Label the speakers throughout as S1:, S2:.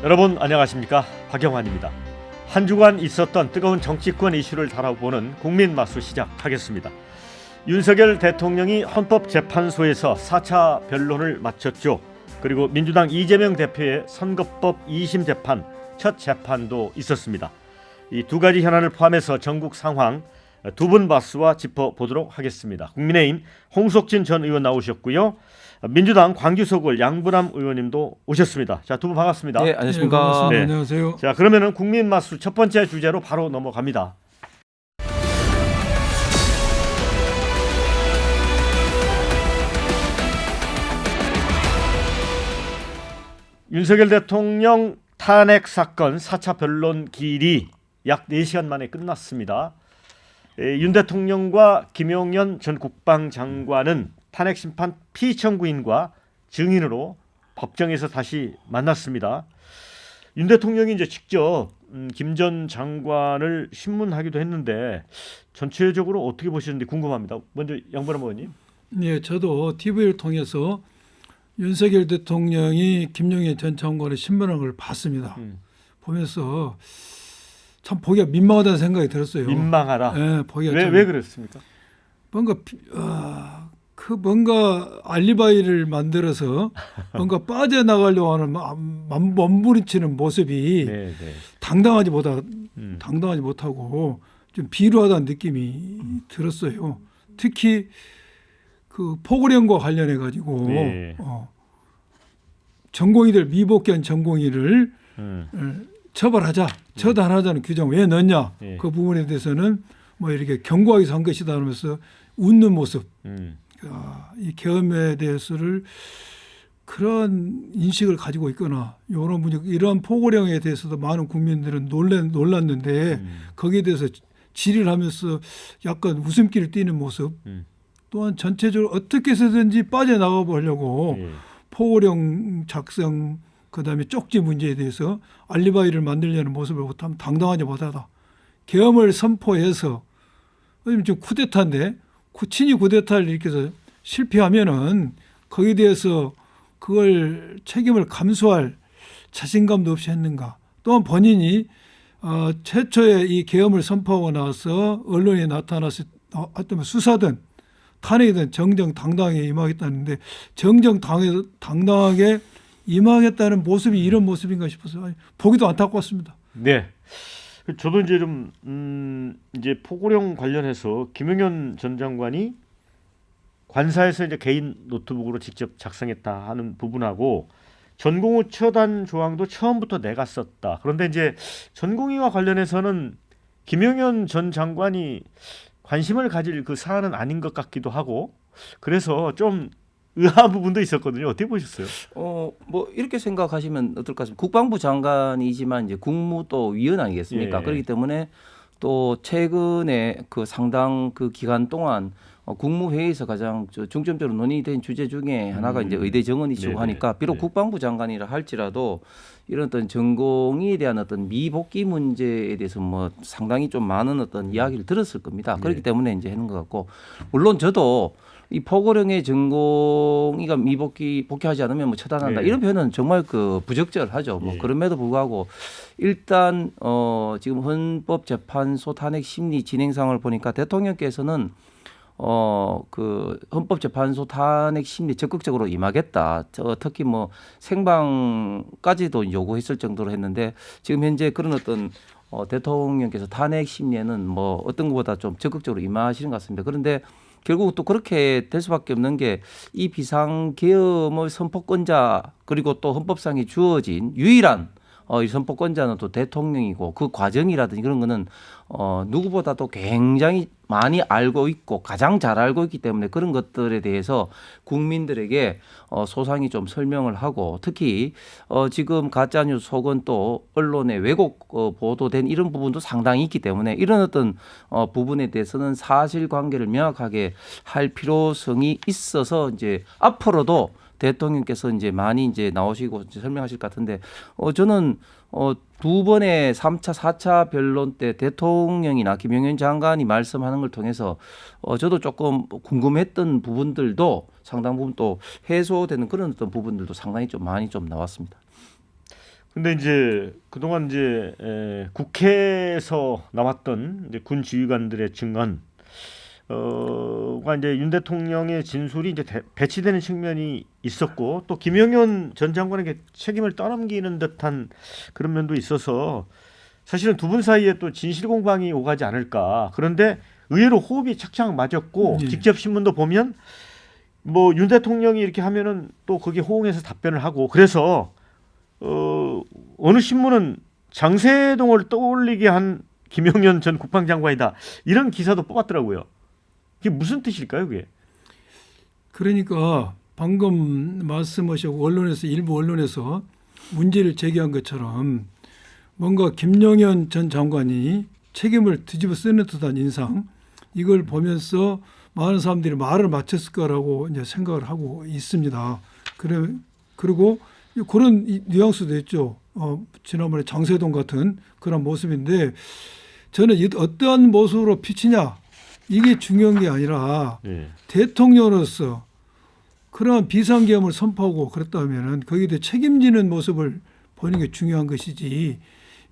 S1: 여러분 안녕하십니까? 박영환입니다. 한 주간 있었던 뜨거운 정치권 이슈를 다뤄보는 국민마수 시작하겠습니다. 윤석열 대통령이 헌법재판소에서 4차 변론을 마쳤죠. 그리고 민주당 이재명 대표의 선거법 2심 재판 첫 재판도 있었습니다. 이 두 가지 현안을 포함해서 전국 상황 두 분 마수와 짚어보도록 하겠습니다. 국민의힘 홍석진 전 의원 나오셨고요. 민주당 광주 서구 양부남 의원님도 오셨습니다. 자, 두 분 반갑습니다.
S2: 네, 안녕하십니까.
S3: 네, 반갑습니다.
S1: 네.
S3: 안녕하세요.
S1: 자, 그러면은 국민마수 첫 번째 주제로 바로 넘어갑니다. 윤석열 대통령 탄핵 사건 4차 변론 기일이 약 4시간 만에 끝났습니다. 윤 대통령과 김용현 전 국방장관은 탄핵 심판 피청구인과 증인으로 법정에서 다시 만났습니다. 윤 대통령이 이제 직접 김 전 장관을 신문하기도 했는데 전체적으로 어떻게 보시는지 궁금합니다. 먼저 양보람 의원님.
S3: 네, 저도 TV를 통해서 윤석열 대통령이 김용현 전 장관의 신문한 걸 봤습니다. 보면서 참 보기가 민망하다는 생각이 들었어요.
S1: 민망하다.
S3: 네, 보기가
S1: 왜 그랬습니까?
S3: 뭔가 알리바이를 만들어서 뭔가 빠져나가려고 하는 몸부림치는 모습이
S1: 네.
S3: 당당하지 못하고 좀 비루하다는 느낌이 들었어요. 특히 그 포고령과 관련해 가지고
S1: 네.
S3: 전공의들 미복귀한 전공의를 처단하자는 규정 왜 넣냐?
S1: 네.
S3: 그 부분에 대해서는 뭐 이렇게 경고하기 위해서 한 것이다 하면서 웃는 모습. 이 계엄에 대해서를 그런 인식을 가지고 있거나 이런 포고령에 대해서도 많은 국민들은 놀랐는데 거기에 대해서 질의를 하면서 약간 웃음기를 띠는 모습. 또한 전체적으로 어떻게 해서든지 빠져나가 보려고 포고령 작성 그다음에 쪽지 문제에 대해서 알리바이를 만들려는 모습을 보면 당당하지 못하다. 계엄을 선포해서 왜냐면 지금 쿠데타인데 친위 쿠데타를 이렇게 해서 실패하면은 거기에 대해서 그걸 책임을 감수할 자신감도 없이 했는가. 또한 본인이 최초에 이 계엄을 선포하고 나서 언론에 나타났을 어떤 수사든 탄핵이든 정정당당하게 임하겠다는데 정정당당하게 임하겠다는 모습이 이런 모습인가 싶어서 보기도 안타깝습니다.
S1: 네. 저도 이제 좀 이제 포고령 관련해서 김용현 전 장관이 관사에서 이제 개인 노트북으로 직접 작성했다 하는 부분하고 전공의 처단 조항도 처음부터 내가 썼다. 그런데 이제 전공의와 관련해서는 김용현 전 장관이 관심을 가질 그 사안은 아닌 것 같기도 하고 그래서 좀 의아한 부분도 있었거든요. 어떻게 보셨어요?
S2: 뭐 이렇게 생각하시면 어떨까 싶습니다. 국방부 장관이지만 이제 국무또 위원 아니겠습니까?
S1: 예.
S2: 그렇기 때문에 또 최근에 그 상당 그 기간 동안 국무회의에서 가장 중점적으로 논의된 주제 중에 하나가 이제 의대 정원 이슈고 하니까 비록 국방부 장관이라 할지라도 이런 어떤 전공에 대한 어떤 미복귀 문제에 대해서 뭐 상당히 좀 많은 어떤 이야기를 들었을 겁니다. 그렇기 때문에 이제 하는 것 같고 물론 저도 이 포고령의 전공의가 복귀하지 않으면 뭐 처단한다 이런 표현은 정말 그 부적절하죠. 뭐 그럼에도 불구하고 일단 지금 헌법재판소 탄핵 심리 진행 상황을 보니까 대통령께서는 그 헌법재판소 탄핵 심리 적극적으로 임하겠다. 특히 뭐 생방까지도 요구했을 정도로 했는데 지금 현재 그런 어떤 대통령께서 탄핵 심리에는 뭐 어떤 것보다 좀 적극적으로 임하시는 것 같습니다. 그런데 결국 또 그렇게 될 수밖에 없는 게 이 비상계엄의 선포권자 그리고 또 헌법상에 주어진 유일한 이 선포권자는 또 대통령이고 그 과정이라든지 그런 거는 누구보다도 굉장히 많이 알고 있고 가장 잘 알고 있기 때문에 그런 것들에 대해서 국민들에게 소상히 좀 설명을 하고 특히 지금 가짜뉴스 혹은 또 언론의 왜곡 보도된 이런 부분도 상당히 있기 때문에 이런 어떤 부분에 대해서는 사실관계를 명확하게 할 필요성이 있어서 이제 앞으로도 대통령께서 이제 많이 이제 나오시고 이제 설명하실 것 같은데 저는 두 번의 3차, 4차 변론 때 대통령이나 김용현 장관이 말씀하는 걸 통해서 저도 조금 궁금했던 부분들도 상당 부분 또 해소되는 그런 어떤 부분들도 상당히 좀 많이 좀 나왔습니다.
S1: 근데 이제 그동안 이제 국회에서 나왔던 이제 군 지휘관들의 증언 가 이제 윤 대통령의 진술이 이제 배치되는 측면이 있었고 또 김영현 전 장관에게 책임을 떠넘기는 듯한 그런 면도 있어서 사실은 두 분 사이에 또 진실 공방이 오가지 않을까. 그런데 의외로 호흡이 착착 맞았고
S3: 예.
S1: 직접 신문도 보면 뭐 윤 대통령이 이렇게 하면은 또 거기에 호응해서 답변을 하고 그래서 어느 신문은 장세동을 떠올리게 한 김영현 전 국방장관이다 이런 기사도 뽑았더라고요. 그게 무슨 뜻일까요, 그게?
S3: 그러니까 방금 말씀하셨고 언론에서 일부 언론에서 문제를 제기한 것처럼 뭔가 김영현 전 장관이 책임을 뒤집어 쓰는 듯한 인상 이걸 보면서 많은 사람들이 말을 맞췄을 거라고 이제 생각을 하고 있습니다. 그리고 그런 뉘앙스도 있죠. 지난번에 장세동 같은 그런 모습인데 저는 어떠한 모습으로 비치냐 이게 중요한 게 아니라
S1: 네.
S3: 대통령으로서 그러한 비상계엄을 선포하고 그랬다면은 거기에 대해 책임지는 모습을 보이는 게 중요한 것이지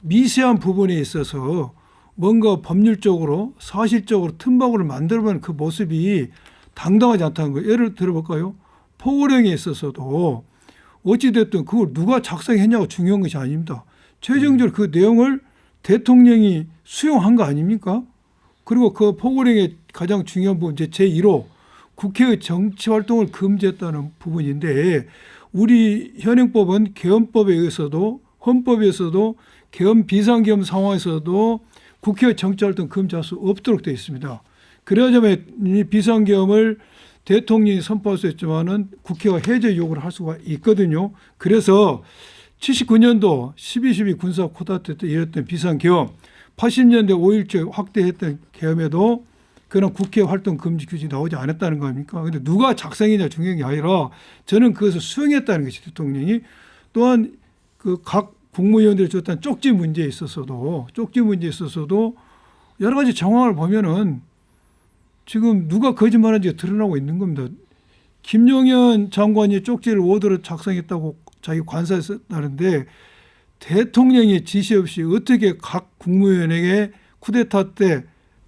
S3: 미세한 부분에 있어서 뭔가 법률적으로 사실적으로 틈바구를 만들어보는 그 모습이 당당하지 않다는 거예요. 예를 들어볼까요? 포고령에 있어서도 어찌됐든 그걸 누가 작성했냐고 중요한 것이 아닙니다. 최종적으로 그 내용을 대통령이 수용한 거 아닙니까? 그리고 그 포고령의 가장 중요한 부분 제1호 국회의 정치활동을 금지했다는 부분인데 우리 현행법은 계엄법에 의해서도 헌법에서도 계엄 비상계엄 상황에서도 국회의 정치활동 금지할 수 없도록 되어 있습니다. 그러자면 이 비상계엄을 대통령이 선포할 수 있지만은 국회가 해제 요구를 할 수가 있거든요. 그래서 79년도 12.12 군사 코다트 때 이랬던 비상계엄 80년대 5.17 확대했던 계엄에도 그런 국회 활동 금지 규정이 나오지 않았다는 거 아닙니까? 그런데 누가 작성했냐 중요한 게 아니라 저는 그것을 수용했다는 것이 대통령이 또한 그 각 국무위원들이 줬던 쪽지 문제에 있어서도 여러 가지 정황을 보면은 지금 누가 거짓말한지가 드러나고 있는 겁니다. 김용현 장관이 쪽지를 워드로 작성했다고 자기 관사에 썼다는데 대통령의 지시 없이 어떻게 각 국무위원에게 쿠데타 때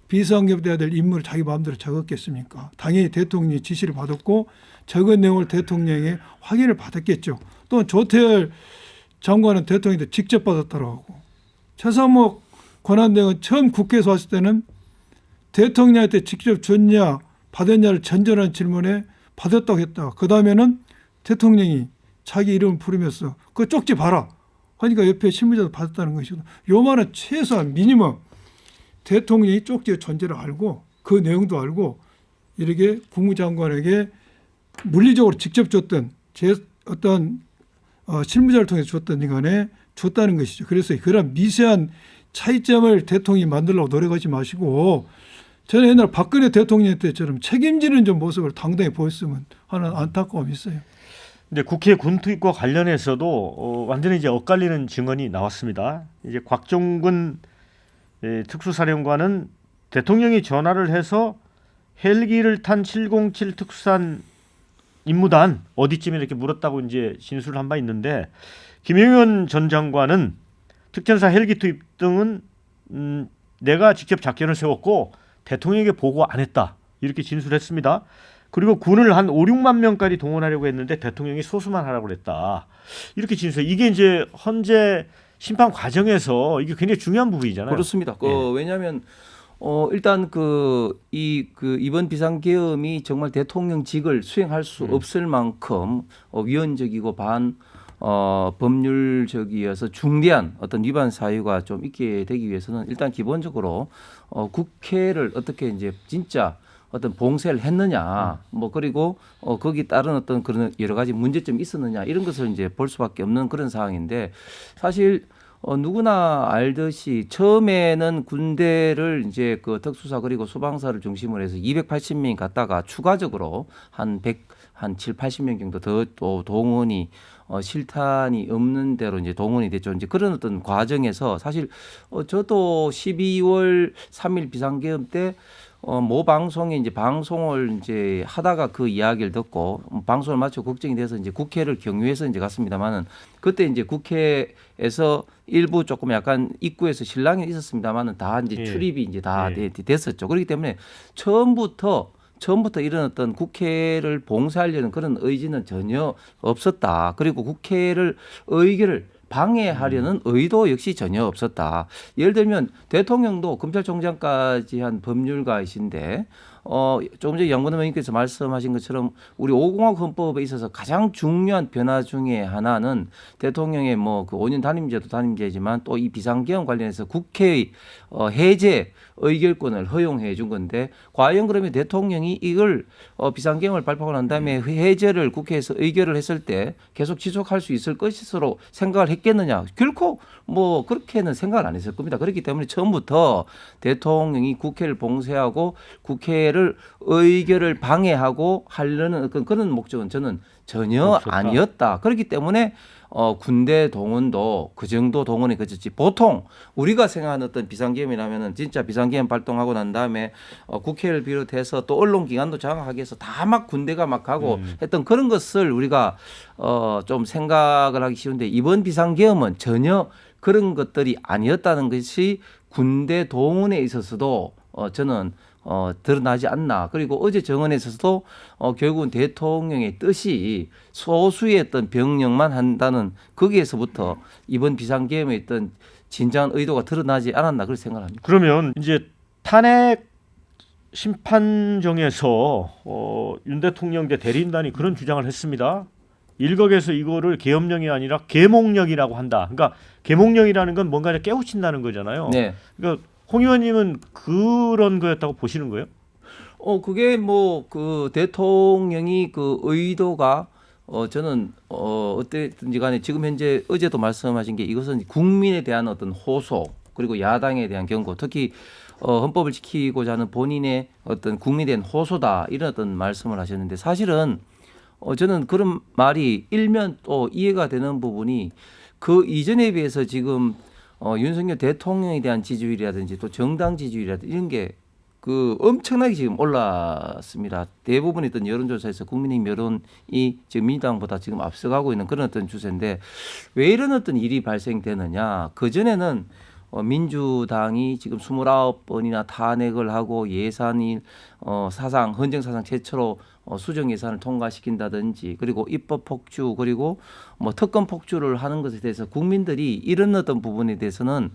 S3: 비상계엄돼야 될 임무를 자기 마음대로 적었겠습니까? 당연히 대통령이 지시를 받았고 적은 내용을 대통령의 확인을 받았겠죠. 또 조태열 장관은 대통령한테 직접 받았다고 하고 최상목 권한대행은 처음 국회에서 왔을 때는 대통령한테 직접 줬냐 받았냐를 전전한 질문에 받았다고 했다. 그 다음에는 대통령이 자기 이름을 부르면서 그 쪽지 봐라 하니까 옆에 신문자도 받았다는 것이고 요만한 최소한 미니멈 대통령이 쪽지의 존재를 알고 그 내용도 알고 이렇게 국무장관에게 물리적으로 직접 줬던 어떤 실무자를 통해서 줬던 간에 줬다는 것이죠. 그래서 그런 미세한 차이점을 대통령이 만들려고 노력하지 마시고 저는 옛날 박근혜 대통령 때처럼 책임지는 좀 모습을 당당히 보였으면 하는 안타까움이 있어요.
S1: 근데 국회 군투입과 관련해서도 완전히 이제 엇갈리는 증언이 나왔습니다. 이제 곽종근 특수사령관은 대통령이 전화를 해서 헬기를 탄 707 특수산 임무단 어디쯤에 이렇게 물었다고 이제 진술을 한 바 있는데 김영현 전 장관은 특전사 헬기 투입 등은 내가 직접 작전을 세웠고 대통령에게 보고 안 했다 이렇게 진술했습니다. 그리고 군을 한 5, 6만 명까지 동원하려고 했는데 대통령이 소수만 하라고 그랬다 이렇게 진술해. 이게 이제 헌재 심판 과정에서 이게 굉장히 중요한 부분이잖아요.
S2: 그렇습니다. 왜냐하면 일단 이번 비상계엄이 정말 대통령직을 수행할 수 없을 만큼 위헌적이고 법률적이어서 중대한 어떤 위반 사유가 좀 있게 되기 위해서는 일단 기본적으로 국회를 어떻게 이제 진짜 어떤 봉쇄를 했느냐, 뭐 그리고 거기 따른 어떤 그런 여러 가지 문제점이 있었느냐 이런 것을 이제 볼 수밖에 없는 그런 상황인데 사실 누구나 알듯이 처음에는 군대를 이제 그 특수사 그리고 소방사를 중심으로 해서 280명이 갔다가 추가적으로 한 7, 80명 정도 더 또 동원이 실탄이 없는 대로 이제 동원이 됐죠. 이제 그런 어떤 과정에서 사실 저도 12월 3일 비상계엄 때 모 방송에 이제 방송을 이제 하다가 그 이야기를 듣고 방송을 마치고 걱정이 돼서 이제 국회를 경유해서 이제 갔습니다만은 그때 이제 국회에서 일부 조금 약간 입구에서 실랑이 있었습니다만은 다 이제
S1: 예.
S2: 출입이 이제 다
S1: 예.
S2: 됐었죠. 그렇기 때문에 처음부터 이런 어떤 국회를 봉쇄하려는 그런 의지는 전혀 없었다. 그리고 국회를 의결을 방해하려는 의도 역시 전혀 없었다. 예를 들면 대통령도 검찰총장까지 한 법률가이신데 조금 전에 양근원 의원님께서 말씀하신 것처럼 우리 5공화국 헌법에 있어서 가장 중요한 변화 중에 하나는 대통령의 뭐 그 5년 단임제도 단임제지만 또 이 비상계엄 관련해서 국회의 해제 의결권을 허용해 준 건데 과연 그러면 대통령이 이걸 비상계엄을 발표하고 난 다음에 해제를 국회에서 의결을 했을 때 계속 지속할 수 있을 것으로 생각을 했겠느냐? 결코 뭐 그렇게는 생각을 안 했을 겁니다. 그렇기 때문에 처음부터 대통령이 국회를 봉쇄하고 국회를 의결을 방해하고 하려는 그런 목적은 저는 전혀
S1: 없었다.
S2: 아니었다. 그렇기 때문에 군대 동원도 그 정도 동원이 그쳤지. 보통 우리가 생각하는 어떤 비상계엄이라면은 진짜 비상계엄 발동하고 난 다음에 국회를 비롯해서 또 언론기관도 장악하기 위해서 다 막 군대가 막 가고 했던 그런 것을 우리가 좀 생각을 하기 쉬운데 이번 비상계엄은 전혀 그런 것들이 아니었다는 것이 군대 동원에 있어서도 저는 드러나지 않나. 그리고 어제 정언에 있어서도 결국은 대통령의 뜻이 소수의 어떤 병력만 한다는 거기에서부터 이번 비상계엄에 있던 진정한 의도가 드러나지 않았나 그렇게 생각합니다.
S1: 그러면 이제 탄핵 심판정에서 윤 대통령 대리인단이 그런 주장을 했습니다. 일각에서 이거를 계엄령이 아니라 계몽령이라고 한다. 그러니까 계몽령이라는 건 뭔가를 깨우친다는 거잖아요.
S2: 네.
S1: 그러니까 홍 의원님은 그런 거였다고 보시는 거예요?
S2: 그게 뭐 그 대통령이 그 의도가 저는 어땠든지 간에 지금 현재 어제도 말씀하신 게 이것은 국민에 대한 어떤 호소 그리고 야당에 대한 경고 특히 헌법을 지키고자 하는 본인의 어떤 국민에 대한 호소다 이런 어떤 말씀을 하셨는데 사실은 저는 그런 말이 일면 또 이해가 되는 부분이 그 이전에 비해서 지금 윤석열 대통령에 대한 지지율이라든지 또 정당 지지율이라든지 이런 게 그 엄청나게 지금 올랐습니다. 대부분의 어떤 여론조사에서 국민의힘 여론이 지금 민주당보다 지금 앞서가고 있는 그런 어떤 추세인데 왜 이런 어떤 일이 발생되느냐? 그 전에는 민주당이 지금 29번이나 탄핵을 하고 예산이 헌정 사상 최초로 수정 예산을 통과시킨다든지 그리고 입법 폭주 그리고 뭐 특검 폭주를 하는 것에 대해서 국민들이 이런 어떤 부분에 대해서는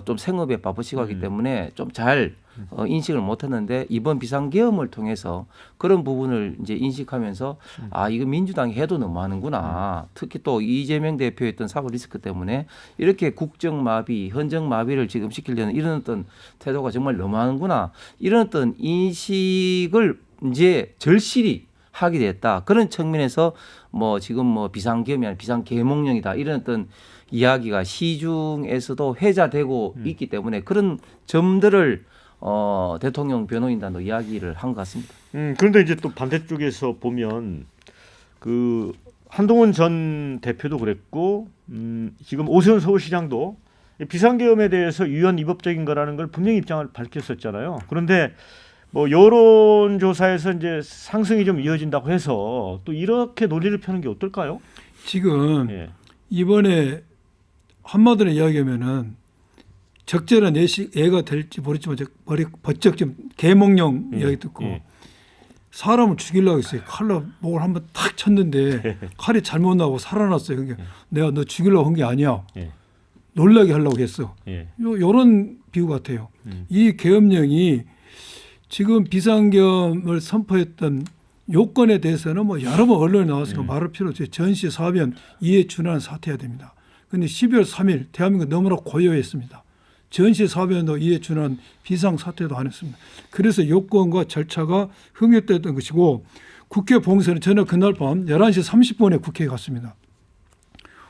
S2: 좀 생업에 바쁘시고 하기 때문에 좀 잘 인식을 못했는데 이번 비상계엄을 통해서 그런 부분을 이제 인식하면서 아 이거 민주당이 해도 너무하는구나. 특히 또 이재명 대표의 어떤 사법 리스크 때문에 이렇게 국정마비, 헌정마비를 지금 시키려는 이런 어떤 태도가 정말 너무하는구나. 이런 어떤 인식을 이제 절실히 하게 됐다. 그런 측면에서 뭐 지금 뭐 비상계엄이 아니라 비상계몽령이다. 이런 어떤 이야기가 시중에서도 회자되고 있기 때문에 그런 점들을 대통령 변호인단도 이야기를 한 것 같습니다.
S1: 그런데 이제 또 반대쪽에서 보면 그 한동훈 전 대표도 그랬고 지금 오세훈 서울시장도 비상계엄에 대해서 유연 위법적인 거라는 걸 분명히 입장을 밝혔었잖아요. 그런데 뭐 여론조사에서 이제 상승이 좀 이어진다고 해서 또 이렇게 논리를 펴는 게 어떨까요?
S3: 지금
S1: 예.
S3: 이번에 한마디로 이야기하면은 적절한 예가 될지 모르지만 머리 번쩍 좀 계몽령 이야기 듣고 사람을 죽이려고 했어요. 칼로 목을 한번 탁 쳤는데 칼이 잘못 나고 살아났어요. 그러니까 내가 너 죽이려고 한 게 아니야. 놀라게 하려고 했어. 이런 비유 같아요. 이 계엄령이 지금 비상계엄을 선포했던 요건에 대해서는 뭐 여러 번 언론에 나와서 말할 필요 없어요. 전시 사변 이에 준하는 사퇴해야 됩니다. 그런데 12월 3일 대한민국 너무나 고요했습니다. 전시 사변도 이에 준하는 비상 사퇴도 안 했습니다. 그래서 요건과 절차가 흥했던 것이고 국회 봉쇄는 저는 그날 밤 11시 30분에 국회에 갔습니다.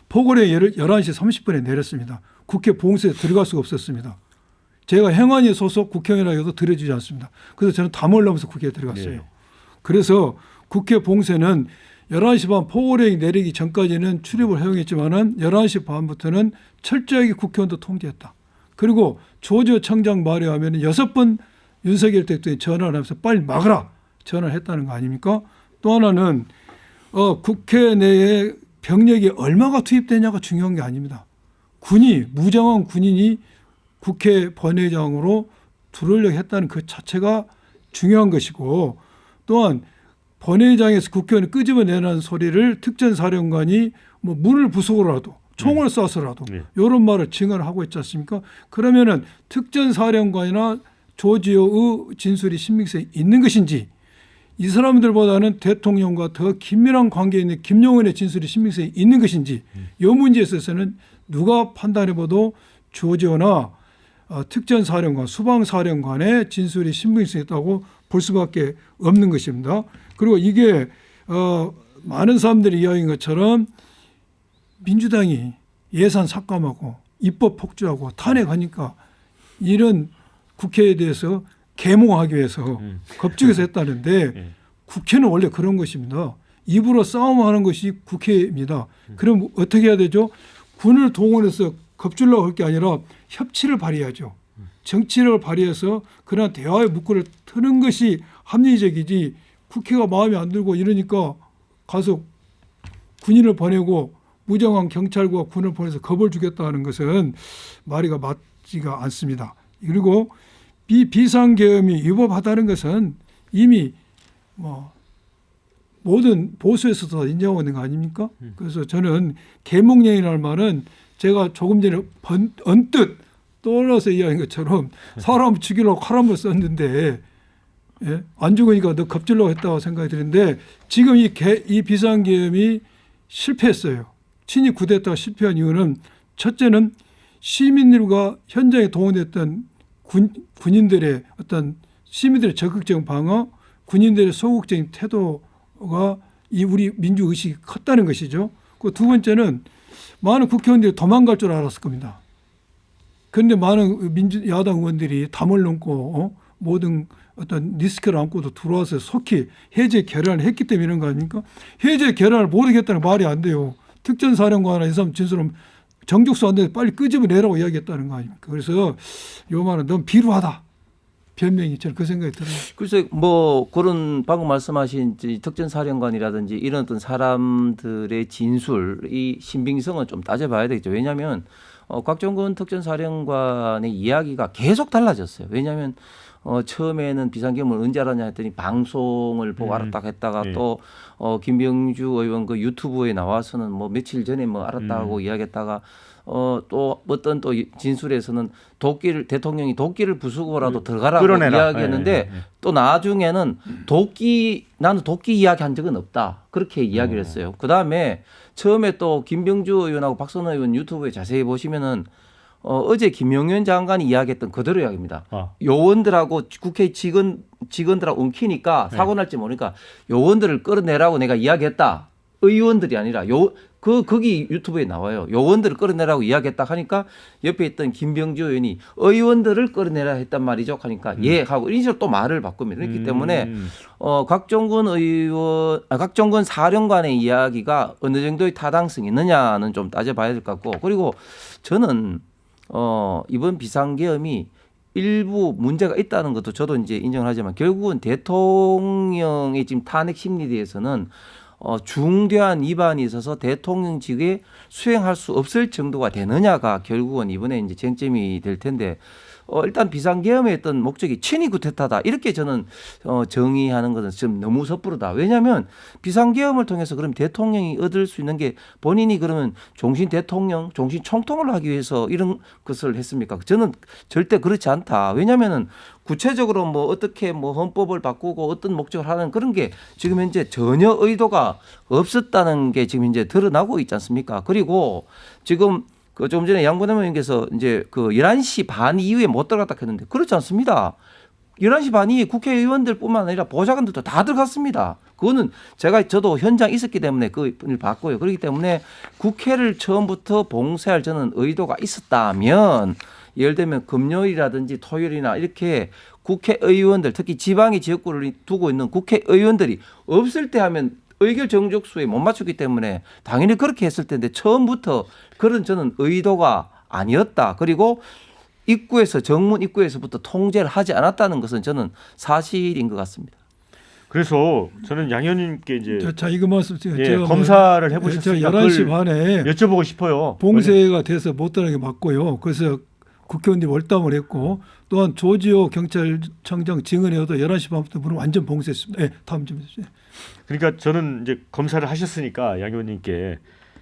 S3: 포고령이 11시 30분에 내렸습니다. 국회 봉쇄에 들어갈 수가 없었습니다. 제가 행안위 소속 국회의원이라고 해도 들여주지 않습니다. 그래서 저는 다 몰라면서 국회에 들어갔어요.
S1: 네.
S3: 그래서 국회 봉쇄는 11시 반 포고령이 내리기 전까지는 출입을 허용했지만은 11시 반부터는 철저하게 국회의원도 통제했다. 그리고 조조 청장 말에 하면 6번 윤석열 대통령이 전화를 하면서 빨리 막으라 전화를 했다는 거 아닙니까? 또 하나는 국회 내에 병력이 얼마가 투입되냐가 중요한 게 아닙니다. 무장한 군인이 국회 번외장으로 들어오려고 했다는 그 자체가 중요한 것이고, 또한 번외장에서 국회의원을 끄집어내라는 소리를 특전사령관이 뭐 문을 부수고라도 총을 쏴서라도 이런 말을 증언을 하고 있지 않습니까? 그러면은 특전사령관이나 조지호의 진술이 신빙성이 있는 것인지, 이 사람들보다는 대통령과 더 긴밀한 관계에 있는 김용은의 진술이 신빙성이 있는 것인지, 이 문제에 있어서는 누가 판단해봐도 조지호나 특전사령관, 수방사령관의 진술이 신빙성이 있다고 볼 수밖에 없는 것입니다. 그리고 이게 많은 사람들이 이야기한 것처럼 민주당이 예산 삭감하고 입법 폭주하고 탄핵하니까 이런 국회에 대해서 계몽하기 위해서 겁주게서 했다는데, 국회는 원래 그런 것입니다. 입으로 싸움하는 것이 국회입니다. 그럼 어떻게 해야 되죠? 군을 동원해서 겁주려고 할 게 아니라 협치를 발휘하죠. 정치력을 발휘해서 그런 대화의 문구를 트는 것이 합리적이지, 국회가 마음에 안 들고 이러니까 가서 군인을 보내고 무장한 경찰과 군을 보내서 겁을 주겠다는 것은 말이가 맞지가 않습니다. 그리고 비상계엄이 위법하다는 것은 이미 모든 보수에서도 인정하고 있는 거 아닙니까? 그래서 저는 계몽령이라는 말은 제가 조금 전에 언뜻 떠올라서 이야기한 것처럼 사람 죽이려고 칼 한 번 썼는데, 예? 안 죽으니까 너 겁주려고 했다고 생각이 드는데, 지금 이 비상계엄이 실패했어요. 친이 쿠데타가 실패한 이유는, 첫째는 시민들과 현장에 동원됐던 군인들의 어떤 시민들의 적극적인 방어, 군인들의 소극적인 태도가 우리 민주의식이 컸다는 것이죠. 그 두 번째는 많은 국회의원들이 도망갈 줄 알았을 겁니다. 그런데 많은 야당 의원들이 담을 넘고 모든 어떤 리스크를 안고도 들어와서 속히 해제 결연을 했기 때문에 이런 거 아닙니까? 해제 결연을 모르겠다는 말이 안 돼요. 특전사령관이나 이 사람 진술은 정족수 안 되는데 빨리 끄집어내라고 이야기했다는 거 아닙니까? 그래서 요 말은 너무 비루하다. 변명이 저는 그 생각이 들어요.
S2: 글쎄 뭐 그런 방금 말씀하신 특전사령관이라든지 이런 어떤 사람들의 진술이 신빙성은 좀 따져봐야 되겠죠. 왜냐하면 곽종근 특전사령관의 이야기가 계속 달라졌어요. 왜냐하면 처음에는 비상계엄을 언제 알았냐 했더니 방송을 보고 알았다 했다가 또 김병주 의원 그 유튜브에 나와서는 뭐 며칠 전에 뭐 알았다고 이야기했다가 또 어떤 또 진술에서는 대통령이 도끼를 부수고라도 들어가라고
S1: 끌어내라.
S2: 이야기했는데 또 나중에는 나는 도끼 이야기 한 적은 없다. 그렇게 이야기를 했어요. 그다음에 처음에 또 김병주 의원하고 박선호 의원 유튜브에 자세히 보시면은 어제 김용현 장관이 이야기했던 그대로 이야기입니다. 요원들하고 국회 직원들하고 엉키니까 사고 날지 모르니까 요원들을 끌어내라고 내가 이야기했다. 의원들이 아니라 거기 유튜브에 나와요. 요원들을 끌어내라고 이야기했다 하니까 옆에 있던 김병주 의원이 의원들을 끌어내라 했단 말이죠. 하니까 예 하고 이런 식으로 또 말을 바꿉니다. 그렇기 때문에 곽종근 사령관의 이야기가 어느 정도의 타당성이 있느냐는 좀 따져봐야 될 것 같고, 그리고 저는 이번 비상계엄이 일부 문제가 있다는 것도 저도 이제 인정을 하지만, 결국은 대통령의 지금 탄핵 심리에 대해서는 중대한 위반이 있어서 대통령직에 수행할 수 없을 정도가 되느냐가 결국은 이번에 이제 쟁점이 될 텐데, 일단 비상계엄의 어떤 목적이 친위 구태타다 이렇게 저는 정의하는 것은 좀 너무 섣부르다. 왜냐하면 비상계엄을 통해서 그럼 대통령이 얻을 수 있는 게 본인이 그러면 종신 대통령, 종신 총통을 하기 위해서 이런 것을 했습니까? 저는 절대 그렇지 않다. 왜냐하면은 구체적으로 뭐 어떻게 뭐 헌법을 바꾸고 어떤 목적을 하는 그런 게 지금 현재 전혀 의도가 없었다는 게 지금 이제 드러나고 있지 않습니까? 그리고 지금 좀 전에 양분남 의원께서 이제 11시 반 이후에 못 들어갔다 했는데 그렇지 않습니다. 11시 반 이후에 국회의원들뿐만 아니라 보좌관들도 다 들어갔습니다. 그거는 저도 현장에 있었기 때문에 그걸 봤고요. 그렇기 때문에 국회를 처음부터 봉쇄할 저는 의도가 있었다면, 예를 들면 금요일이라든지 토요일이나 이렇게 국회의원들, 특히 지방의 지역구를 두고 있는 국회의원들이 없을 때 하면 의결 정족수에 못 맞추기 때문에 당연히 그렇게 했을 텐데 처음부터 그런 저는 의도가 아니었다. 그리고 입구에서 정문 입구에서부터 통제를 하지 않았다는 것은 저는 사실인 것 같습니다.
S1: 그래서 저는 양 의원님께 이제
S3: 자 이거 말씀
S1: 예,
S3: 제가
S1: 검사를
S3: 제가
S1: 해보셨으니까
S3: 11시 반에
S1: 여쭤보고 싶어요.
S3: 봉쇄가 돼서 못 들어가게 막고요. 그래서 국회의원들이 월담을 했고 또한 조지호 경찰청장 증언에도 11시 반부터 문을 완전 봉쇄했습니다. 네, 다음 좀 해주세요.
S1: 그러니까 저는 이제 검사를 하셨으니까 양 의원님께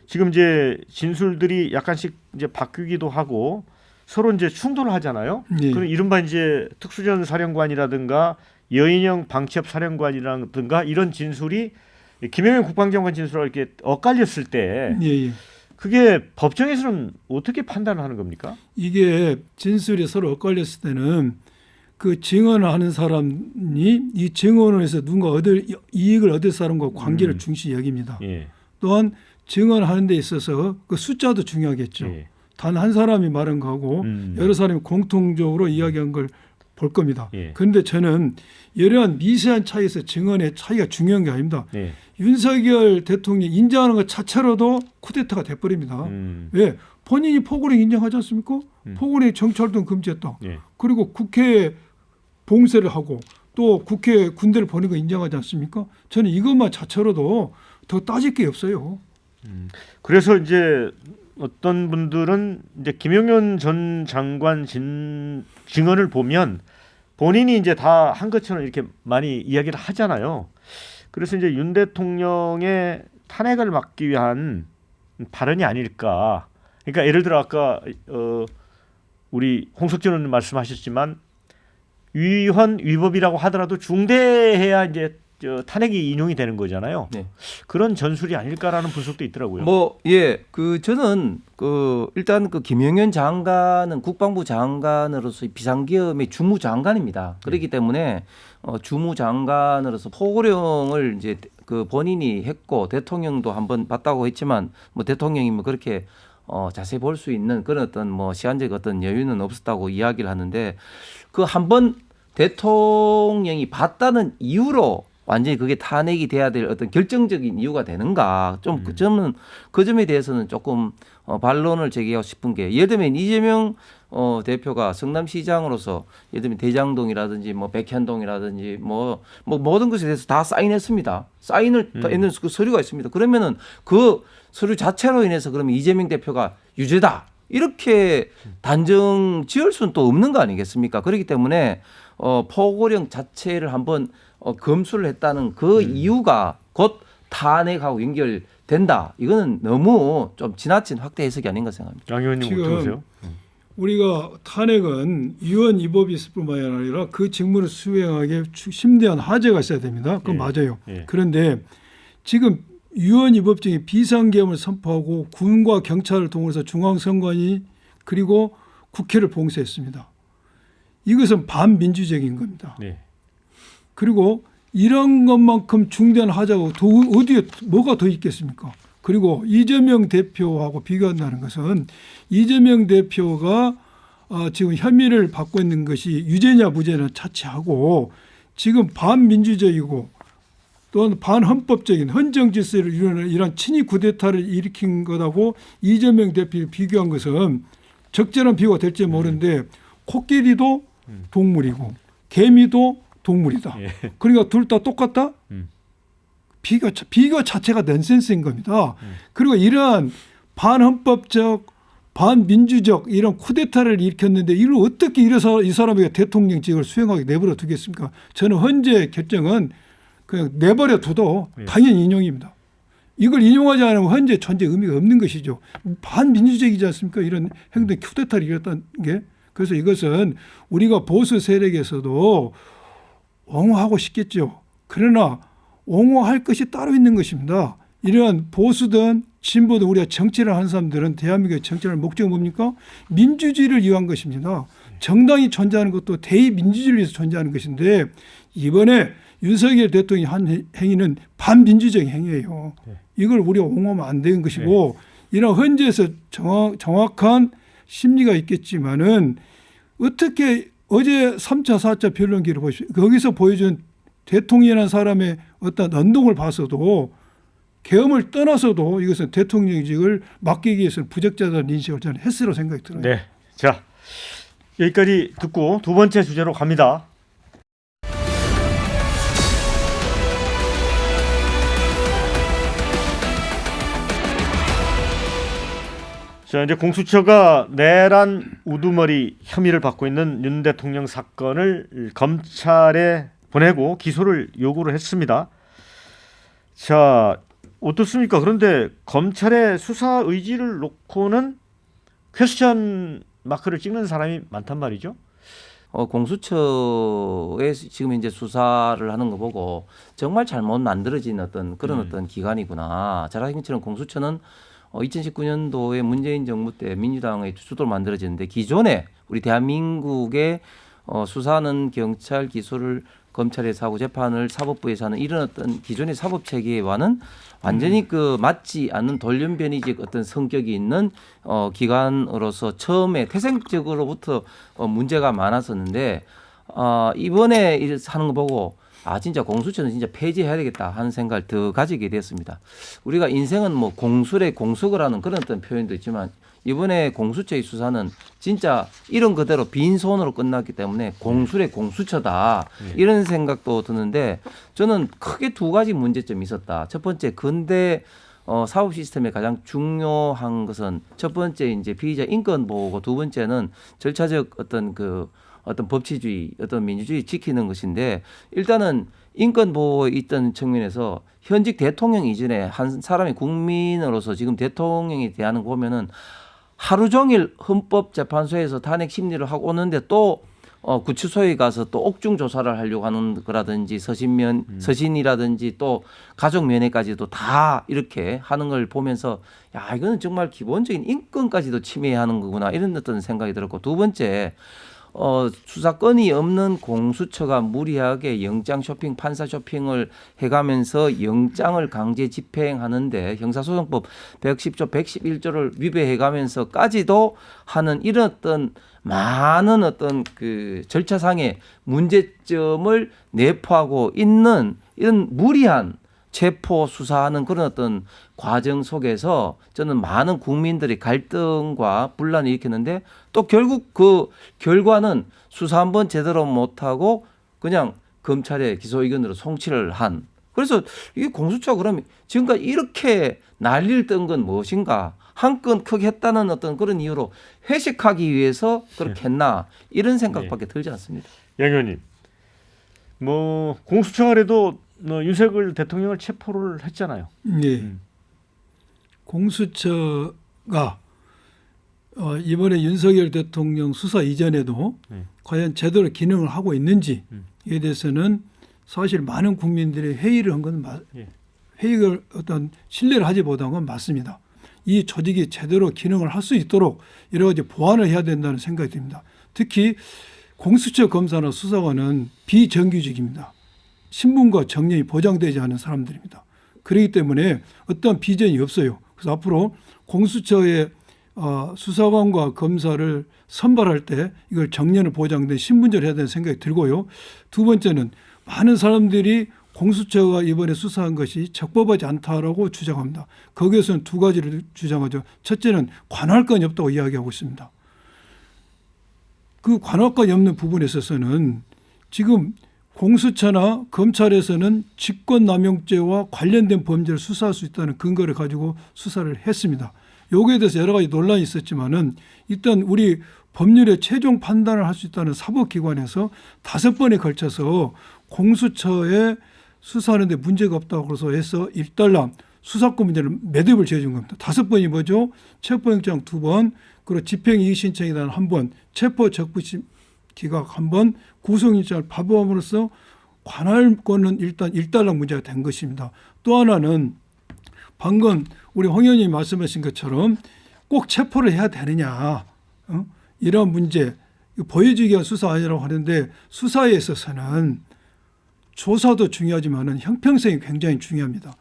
S1: 지금 이제 진술들이 약간씩 이제 바뀌기도 하고 서로 이제 충돌을 하잖아요.
S3: 예.
S1: 그럼 이른바 이제 특수전 사령관이라든가 여인영 방첩 사령관이라든가 이런 진술이 김영현 국방장관 진술하고 이렇게 엇갈렸을 때
S3: 예, 예.
S1: 그게 법정에서는 어떻게 판단을 하는 겁니까?
S3: 이게 진술이 서로 엇갈렸을 때는 그 증언하는 사람이 이 증언을 해서 누군가 이익을 얻을 사람과 관계를 중시 여깁니다.
S1: 예.
S3: 또한 증언하는 데 있어서 그 숫자도 중요하겠죠.
S1: 예.
S3: 단 한 사람이 말한 거하고 여러 사람이 공통적으로 이야기한 걸 볼 겁니다.
S1: 예.
S3: 그런데 저는 이러한 미세한 차이에서 증언의 차이가 중요한 게 아닙니다.
S1: 예.
S3: 윤석열 대통령이 인정하는 것 자체로도 쿠데타가 돼버립니다. 왜? 본인이 포고령 인정하지 않습니까? 포고령 정치활동 금지했다.
S1: 예.
S3: 그리고 국회 봉쇄를 하고 또 국회 군대를 보낸 거 인정하지 않습니까? 저는 이것만 자체로도 더 따질 게 없어요.
S1: 그래서 이제 어떤 분들은 이제 김용현 전 장관 증언을 보면 본인이 이제 다 한 것처럼 이렇게 많이 이야기를 하잖아요. 그래서 이제 윤 대통령의 탄핵을 막기 위한 발언이 아닐까. 그러니까 예를 들어 아까 우리 홍석천 의원님 말씀하셨지만 위헌 위법이라고 하더라도 중대해야 이제 탄핵이 인용이 되는 거잖아요.
S2: 네.
S1: 그런 전술이 아닐까라는 분석도 있더라고요.
S2: 저는 일단 김영현 장관은 국방부 장관으로서 비상계엄의 주무장관입니다. 그렇기 때문에 주무장관으로서 포고령을 이제 본인이 했고 대통령도 한번 봤다고 했지만 대통령이 그렇게 자세히 볼 수 있는 그런 어떤 시간적 어떤 여유는 없었다고 이야기를 하는데 그 한번 대통령이 봤다는 이유로 완전히 그게 탄핵이 돼야 될 어떤 결정적인 이유가 되는가 좀 그 점에 대해서는 조금 반론을 제기하고 싶은 게 예를 들면 이재명 대표가 성남시장으로서 예를 들면 대장동이라든지 백현동이라든지 모든 것에 대해서 다 사인했습니다. 사인을 했는 그 서류가 있습니다. 그러면은 그 서류 자체로 인해서 그러면 이재명 대표가 유죄다 이렇게 단정 지을 수는 또 없는 거 아니겠습니까? 그렇기 때문에 포고령 자체를 한번 검수를 했다는 그 이유가 곧 탄핵하고 연결된다. 이거는 너무 좀 지나친 확대 해석이 아닌가 생각합니다.
S1: 양 의원님 어떻게 보세요?
S3: 우리가 탄핵은 위헌 위법이 있을 뿐만 아니라 그 직무를 수행하기에 심대한 하자가 있어야 됩니다. 그건 맞아요. 그런데 지금 위헌 위법적인 비상계엄을 선포하고 군과 경찰을 동원해서 중앙선관위 그리고 국회를 봉쇄했습니다. 이것은 반민주적인 겁니다.
S1: 네.
S3: 그리고 이런 것만큼 중대한 하자가 어디에 뭐가 더 있겠습니까? 그리고 이재명 대표하고 비교한다는 것은 이재명 대표가 지금 혐의를 받고 있는 것이 유죄냐 무죄냐 차치하고 지금 반민주적이고 또한 반헌법적인 헌정질서를 이루는 이런 친위 쿠데타를 일으킨 것하고 이재명 대표를 비교한 것은 적절한 비교가 될지 모르는데 코끼리도 동물이고 개미도 동물이다. 그러니까 둘 다 똑같다? 비교 자체가 넌센스인 겁니다. 그리고 이러한 반헌법적, 반민주적 이런 쿠데타를 일으켰는데 이걸 어떻게 이래서 이 사람에게 대통령직을 수행하게 내버려 두겠습니까? 저는 현재 결정은 그냥 내버려 둬도 당연히 인용입니다. 이걸 인용하지 않으면 현재 존재 의미가 없는 것이죠. 반민주적이지 않습니까? 이런 행동 쿠데타를 일으켰다는 게. 그래서 이것은 우리가 보수 세력에서도 옹호하고 싶겠죠. 그러나 옹호할 것이 따로 있는 것입니다. 이러한 보수든 진보든 우리가 정치를 하는 사람들은 대한민국의 정치를 목적은 뭡니까? 민주주의를 위한 것입니다. 정당이 존재하는 것도 대의민주주의를 위해서 존재하는 것인데 이번에 윤석열 대통령이 한 행위는 반민주적인 행위예요. 이걸 우리가 옹호하면 안 되는 것이고 이런 헌재에서 정확한 심리가 있겠지만은 어떻게 어제 3차, 4차 변론기를 보십시오. 거기서 보여준 대통령이라는 사람의 어떤 언동을 봐서도 계엄을 떠나서도 이것은 대통령직을 맡기기 위해서는 부적절한 인식을 저는 했으라고 생각이 들어요.
S1: 네. 자, 여기까지 듣고 두 번째 주제로 갑니다. 자, 이제 공수처가 내란 우두머리 혐의를 받고 있는 윤 대통령 사건을 검찰에 보내고 기소를 요구를 했습니다. 자, 어떻습니까? 그런데 검찰의 수사 의지를 놓고는 퀘스천 마크를 찍는 사람이 많단 말이죠.
S2: 공수처에 지금 이제 수사를 하는 거 보고 정말 잘못 만들어진 어떤 그런 어떤 기관이구나. 잘 아시는 것처럼 공수처는 2019년도에 문재인 정부 때 민주당의 주도로 만들어졌는데 기존에 우리 대한민국의 수사는 경찰, 기소를 검찰에서 하고 재판을 사법부에서 하는 이런 어떤 기존의 사법 체계와는 완전히 그 맞지 않는 돌연변이적 어떤 성격이 있는 기관으로서 처음에 태생적으로부터 문제가 많았었는데 이번에 하는 거 보고 진짜 공수처는 진짜 폐지해야 되겠다 하는 생각을 더 가지게 됐습니다. 우리가 인생은 뭐 공술의 공석을 하는 그런 어떤 표현도 있지만 이번에 공수처의 수사는 진짜 이런 그대로 빈손으로 끝났기 때문에 공술의 공수처다 이런 생각도 드는데 저는 크게 두 가지 문제점이 있었다. 첫 번째 근대 사법 시스템의 가장 중요한 것은 첫 번째 이제 피의자 인권 보호고 두 번째는 절차적 어떤 법치주의, 어떤 민주주의 지키는 것인데 일단은 인권 보호에 있던 측면에서 현직 대통령 이전에 한 사람의 국민으로서 지금 대통령에 대한 거 보면은 하루 종일 헌법재판소에서 탄핵 심리를 하고 오는데 또 구치소에 가서 또 옥중 조사를 하려고 하는 거라든지 서신이라든지 또 가족 면회까지도 다 이렇게 하는 걸 보면서 야 이거는 정말 기본적인 인권까지도 침해하는 거구나 이런 어떤 생각이 들었고 두 번째 수사권이 없는 공수처가 무리하게 영장 쇼핑, 판사 쇼핑을 해가면서 영장을 강제 집행하는데 형사소송법 110조, 111조를 위배해가면서까지도 하는 이런 어떤 많은 어떤 그 절차상의 문제점을 내포하고 있는 이런 무리한 체포 수사하는 그런 어떤 과정 속에서 저는 많은 국민들이 갈등과 분란을 일으켰는데 또 결국 그 결과는 수사 한번 제대로 못하고 그냥 검찰의 기소 의견으로 송치를 한. 그래서 이 공수처가 그러면 지금까지 이렇게 난리를 뜬 건 무엇인가? 한 건 크게 했다는 어떤 그런 이유로 회식하기 위해서 그렇게 했나? 이런 생각밖에 들지 않습니다.
S1: 양 의원님, 뭐 공수처가라도 윤석열 대통령을 체포를 했잖아요.
S3: 네. 공수처가 이번에 윤석열 대통령 수사 이전에도 과연 제대로 기능을 하고 있는지에 대해서는 사실 많은 국민들이 회의를 한 건 회의를 어떤 신뢰를 하지 못한 건 맞습니다. 이 조직이 제대로 기능을 할 수 있도록 여러 가지 보완을 해야 된다는 생각이 듭니다. 특히 공수처 검사나 수사관은 비정규직입니다. 신분과 정년이 보장되지 않은 사람들입니다. 그렇기 때문에 어떤 비전이 없어요. 그래서 앞으로 공수처의 수사관과 검사를 선발할 때 이걸 정년을 보장된 신분제를 해야 되는 생각이 들고요. 두 번째는 많은 사람들이 공수처가 이번에 수사한 것이 적법하지 않다라고 주장합니다. 거기에서는 두 가지를 주장하죠. 첫째는 관할권이 없다고 이야기하고 있습니다. 그 관할권이 없는 부분에 있어서는 지금 공수처나 검찰에서는 직권남용죄와 관련된 범죄를 수사할 수 있다는 근거를 가지고 수사를 했습니다. 여기에 대해서 여러 가지 논란이 있었지만은 일단 우리 법률의 최종 판단을 할 수 있다는 사법기관에서 5번에 걸쳐서 공수처에 수사하는 데 문제가 없다고 해서 일단락 수사권 문제를 매듭을 지어준 겁니다. 5번이 뭐죠? 체포영장 2번, 그리고 집행이의신청에 대한 1번, 체포적부심 기각 1번, 구속영장을 발부함으로써 관할권은 일단 일단락 문제가 된 것입니다. 또 하나는 방금 우리 홍 의원님이 말씀하신 것처럼 꼭 체포를 해야 되느냐 이런 문제 보여주기 위한 수사 아니라고 하는데 수사에 있어서는 조사도 중요하지만 형평성이 굉장히 중요합니다.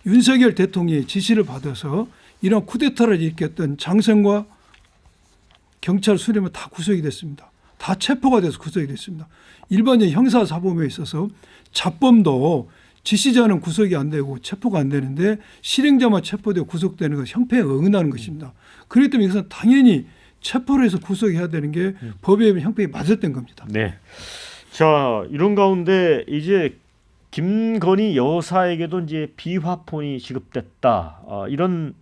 S3: 윤석열 대통령의 지시를 받아서 이런 쿠데타를 일으켰던 장성과 경찰 수뇌부 다 구속이 됐습니다. 다 체포가 돼서 구속이 됐습니다. 일반적인 형사사법에 있어서 잡범도 지시자는 구속이 안 되고 체포가 안 되는데 실행자만 체포되고 구속되는 것은 형평에 어긋나는 것입니다. 그렇기 때문에 이것은 당연히 체포를 해서 구속해야 되는 게 법에 의한 형평이 맞았던 겁니다.
S1: 네. 자, 이런 가운데 이제 김건희 여사에게도 이제 비화폰이 지급됐다. 이런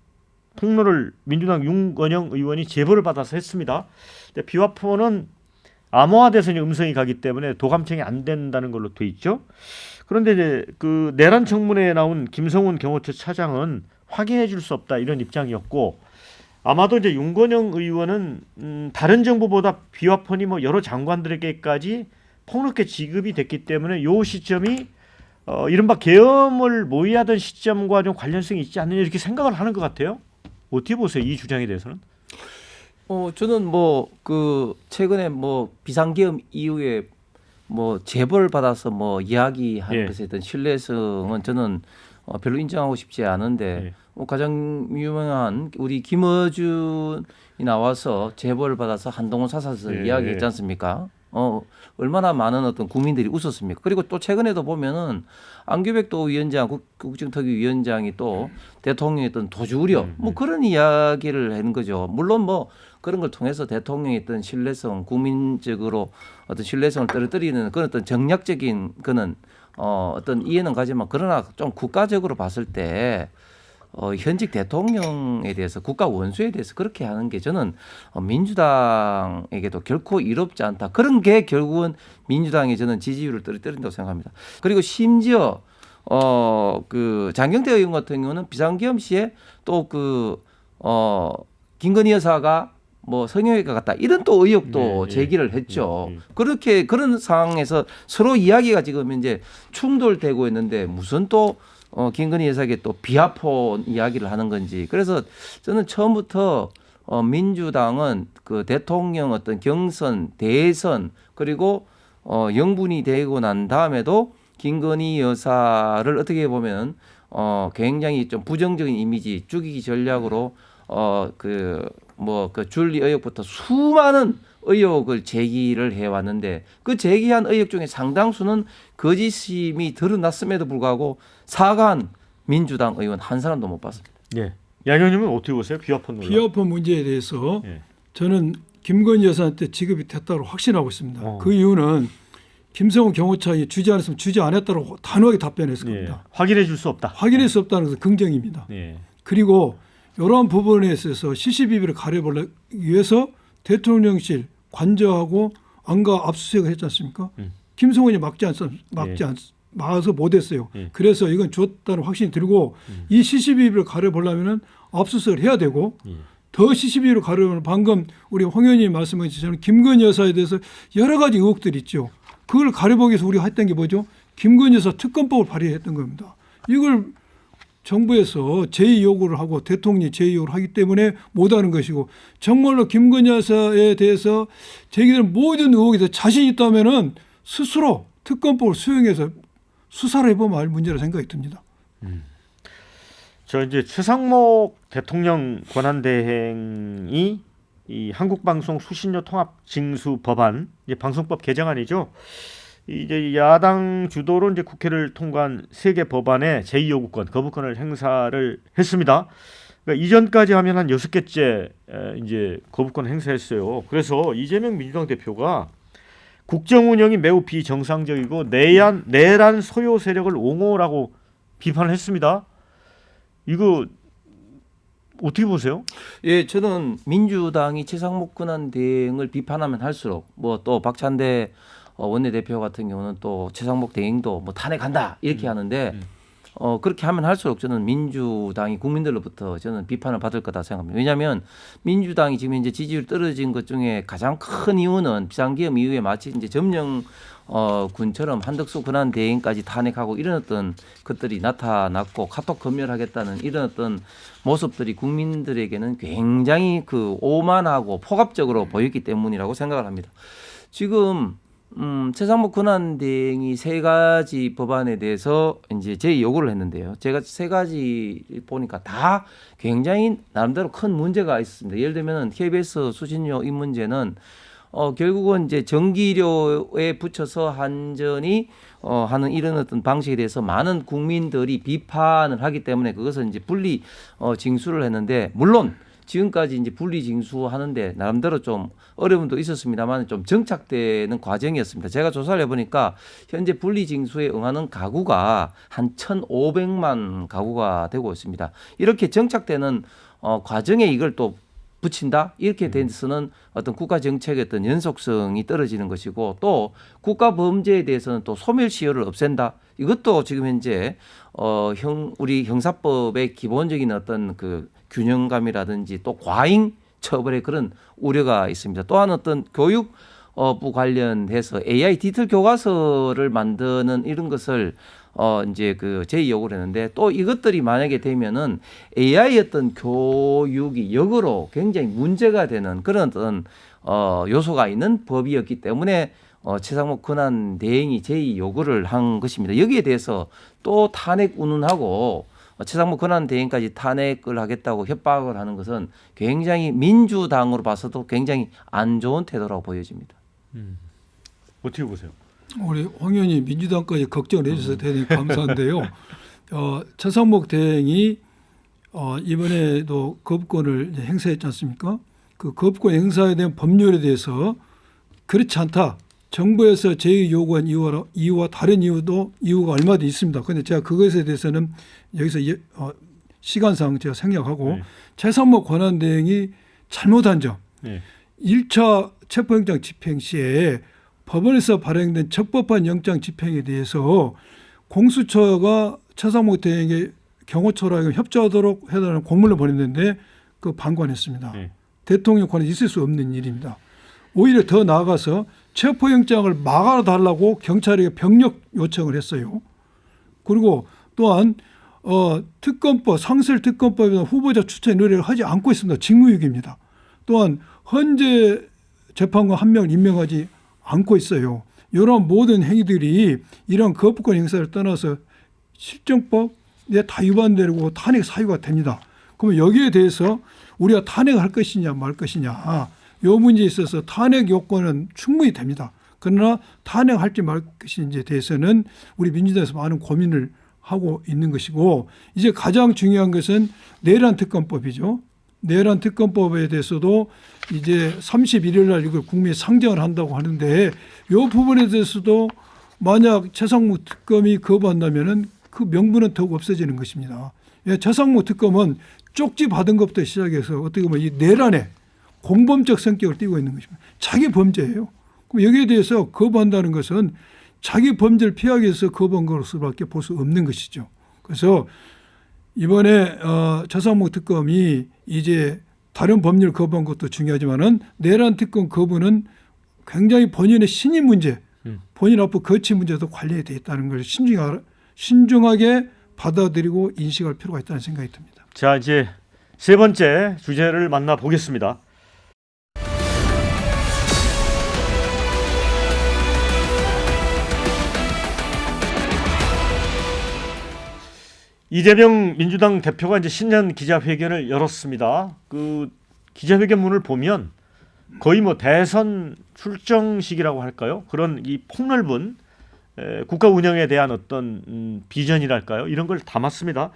S1: 폭로를 민주당 윤건영 의원이 제보를 받아서 했습니다. 근데 비화폰은 암호화돼서 이제 음성이 가기 때문에 도감청이 안 된다는 걸로 돼 있죠. 그런데 이제 그 내란 청문회에 나온 김성훈 경호처 차장은 확인해 줄 수 없다 이런 입장이었고, 아마도 이제 윤건영 의원은 다른 정보보다 비화폰이 뭐 여러 장관들에게까지 폭넓게 지급이 됐기 때문에 요 시점이 이른바 계엄을 모의하던 시점과 좀 관련성이 있지 않느냐 이렇게 생각을 하는 것 같아요. 어떻게 보세요? 이 주장에 대해서는?
S2: 저는 뭐 그 최근에 뭐 비상계엄 이후에 뭐 제보를 받아서 뭐 이야기하는
S1: 예.
S2: 것에 대한 신뢰성은 저는 별로 인정하고 싶지 않은데
S1: 예.
S2: 뭐 가장 유명한 우리 김어준이 나와서 제보를 받아서 한동훈 사사서
S1: 예.
S2: 이야기했지 않습니까? 얼마나 많은 어떤 국민들이 웃었습니까? 그리고 또 최근에도 보면은 안규백도 위원장, 국정특위위원장이 또 대통령의 어떤 도주 우려, 뭐 그런 이야기를 하는 거죠. 물론 뭐 그런 걸 통해서 대통령의 어떤 신뢰성, 국민적으로 어떤 신뢰성을 떨어뜨리는 그런 어떤 정략적인 그는 어떤 이해는 가지만 그러나 좀 국가적으로 봤을 때 현직 대통령에 대해서 국가 원수에 대해서 그렇게 하는 게 저는 민주당에게도 결코 이롭지 않다. 그런 게 결국은 민주당이 저는 지지율을 떨어뜨린다고 생각합니다. 그리고 심지어 그 장경태 의원 같은 경우는 비상계엄 시에 또 김건희 여사가 뭐 성형외과 같다 이런 또 의혹도 제기를 했죠. 그렇게 그런 상황에서 서로 이야기가 지금 이제 충돌되고 있는데 무슨 또 김건희 여사에게 또 비하폰 이야기를 하는 건지. 그래서 저는 처음부터 민주당은 그 대통령 어떤 경선, 대선 그리고 영분이 되고 난 다음에도 김건희 여사를 어떻게 보면 굉장히 좀 부정적인 이미지 죽이기 전략으로 그 줄리 의혹부터 수많은 의혹을 제기를 해왔는데 그 제기한 의혹 중에 상당수는 거짓임이 드러났음에도 불구하고 사과한 민주당 의원 한 사람도 못 봤습니다.
S1: 예. 양 의원님은 어떻게 보세요? 비화폰 논란.
S3: 비화폰 문제에 대해서
S1: 예.
S3: 저는 김건희 여사한테 지급이 됐다고 확신하고 있습니다.
S1: 어.
S3: 그 이유는 김성훈 경호처장이 주지 않았으면 주지 않았다고 단호하게 답변했을
S1: 예.
S3: 겁니다.
S1: 확인해 줄 수 없다.
S3: 확인할 수 없다는 것은 긍정입니다.
S1: 예.
S3: 그리고 이러한 부분에 있어서 CCTV를 가려보기 위해서 대통령실 관저하고 안가 압수수색을 했지 않습니까? 김성훈이 막아서 못했어요. 그래서 이건 줬다는 확신이 들고 이 CCTV를 가려보려면 압수수색을 해야 되고 더 CCTV를 가려면 방금 우리 홍 의원님 말씀하신 것처럼 김건희 여사에 대해서 여러 가지 의혹들이 있죠. 그걸 가려보기 위해서 우리가 했던 게 뭐죠? 김건희 여사 특검법을 발의했던 겁니다. 이걸 정부에서 제2 요구를 하고 대통령이 제2 요구를 하기 때문에 못하는 것이고 정말로 김건희 여사에 대해서 제기된 모든 의혹에 대해서 자신 있다면은 스스로 특검법을 수용해서 수사를 해보면 알 문제라 생각이 듭니다.
S1: 저 이제 최상목 대통령 권한대행이 이 한국방송 수신료 통합 징수 법안 이제 방송법 개정안이죠. 이제 야당 주도로 이제 국회를 통과한 3개 법안의 제2요구권, 거부권을 행사를 했습니다. 그러니까 이전까지 하면 한 6개째 이제 거부권 행사했어요. 그래서 이재명 민주당 대표가 국정 운영이 매우 비정상적이고 내란 소요 세력을 옹호라고 비판을 했습니다. 이거 어떻게 보세요?
S2: 예, 저는 민주당이 최상목 권한대행을 비판하면 할수록 뭐 또 박찬대 원내대표 같은 경우는 또 최상목 대행도 뭐 탄핵한다 이렇게 하는데 그렇게 하면 할수록 저는 민주당이 국민들로부터 저는 비판을 받을 거다 생각합니다. 왜냐하면 민주당이 지금 이제 지지율 떨어진 것 중에 가장 큰 이유는 비상계엄 이후에 마치 이제 점령 군처럼 한덕수 권한대행까지 탄핵하고 이런 어떤 것들이 나타났고 카톡 검열하겠다는 이런 어떤 모습들이 국민들에게는 굉장히 그 오만하고 폭압적으로 보였기 때문이라고 생각을 합니다. 지금 최상목 권한대행이 3가지 법안에 대해서 이제 제 요구를 했는데요. 제가 3가지 보니까 다 굉장히 나름대로 큰 문제가 있습니다. 예를 들면 KBS 수신료 이 문제는 결국은 이제 전기료에 붙여서 한전이 하는 이런 어떤 방식에 대해서 많은 국민들이 비판을 하기 때문에 그것을 이제 분리 징수를 했는데 물론 지금까지 이제 분리징수하는데 나름대로 좀 어려움도 있었습니다만 좀 정착되는 과정이었습니다. 제가 조사를 해보니까 현재 분리징수에 응하는 가구가 한 1,500만 가구가 되고 있습니다. 이렇게 정착되는 과정에 이걸 또 붙인다 이렇게 돼서는 어떤 국가 정책의 어떤 연속성이 떨어지는 것이고 또 국가 범죄에 대해서는 또 소멸시효를 없앤다 이것도 지금 현재 우리 형사법의 기본적인 어떤 그 균형감이라든지 또 과잉 처벌의 그런 우려가 있습니다. 또한 어떤 교육부 관련해서 AI 디지털 교과서를 만드는 이런 것을 이제 그 제의 요구를 했는데 또 이것들이 만약에 되면은 AI 어떤 교육이 역으로 굉장히 문제가 되는 그런 어떤 요소가 있는 법이었기 때문에 최상목 권한 대행이 제의 요구를 한 것입니다. 여기에 대해서 또 탄핵 운운하고 최상목 권한 대행까지 탄핵을 하겠다고 협박을 하는 것은 굉장히 민주당으로 봐서도 굉장히 안 좋은 태도라고 보여집니다.
S1: 어떻게 보세요?
S3: 우리 황 의원님 민주당까지 걱정을 해주셔서 대단히 감사한데요. 최상목 대행이 이번에도 거부권을 행사했지 않습니까? 그 거부권 행사에 대한 법률에 대해서 그렇지 않다. 정부에서 제의 요구한 이유와 다른 이유가 얼마든지 있습니다. 그런데 제가 그것에 대해서는 여기서 시간상 제가 생략하고 최상목 권한대행이 잘못한 점. 1차 체포영장 집행 시에 법원에서 발행된 적법한 영장 집행에 대해서 공수처가 최상목 대행에게 경호처랑 협조하도록 해달라는 공문을 보냈는데 그 방관했습니다. 대통령 권한이 있을 수 없는 일입니다. 오히려 더 나아가서 체포영장을 막아달라고 경찰에게 병력 요청을 했어요. 그리고 또한 특검법, 상설특검법에 후보자 추천 의뢰를 하지 않고 있습니다. 직무유기입니다. 또한 헌재 재판관 한 명을 임명하지 않고 있어요. 이런 모든 행위들이 이런 거부권 행사를 떠나서 실정법에 다 위반되고 탄핵 사유가 됩니다. 그러면 여기에 대해서 우리가 탄핵할 것이냐 말 것이냐 이 문제에 있어서 탄핵 요건은 충분히 됩니다. 그러나 탄핵할지 말 것인지에 대해서는 우리 민주당에서 많은 고민을 하고 있는 것이고 이제 가장 중요한 것은 내란 특검법이죠. 내란 특검법에 대해서도 이제 31일 날 이걸 국민에 상정을 한다고 하는데 이 부분에 대해서도 만약 최상목 특검이 거부한다면은 그 명분은 더욱 없어지는 것입니다. 최상목 특검은 쪽지 받은 것부터 시작해서 어떻게 보면 이 내란에 공범적 성격을 띠고 있는 것입니다. 자기 범죄예요. 그럼 여기에 대해서 거부한다는 것은 자기 범죄를 피하기 위해서 거부한 것으로밖에 볼 수 없는 것이죠. 그래서 이번에 최상목 특검이 이제 다른 법률 거부한 것도 중요하지만은 내란 특검 거부는 굉장히 본인의 신임 문제, 본인 앞으로 거치 문제도 관련이 되어 있다는 걸 신중하게 받아들이고 인식할 필요가 있다는 생각이 듭니다.
S1: 자, 이제 세 번째 주제를 만나보겠습니다. 이재명 민주당 대표가 이제 신년 기자회견을 열었습니다. 그 기자회견문을 보면 거의 뭐 대선 출정식이라고 할까요? 그런 이 폭넓은 국가 운영에 대한 어떤 비전이랄까요? 이런 걸 담았습니다.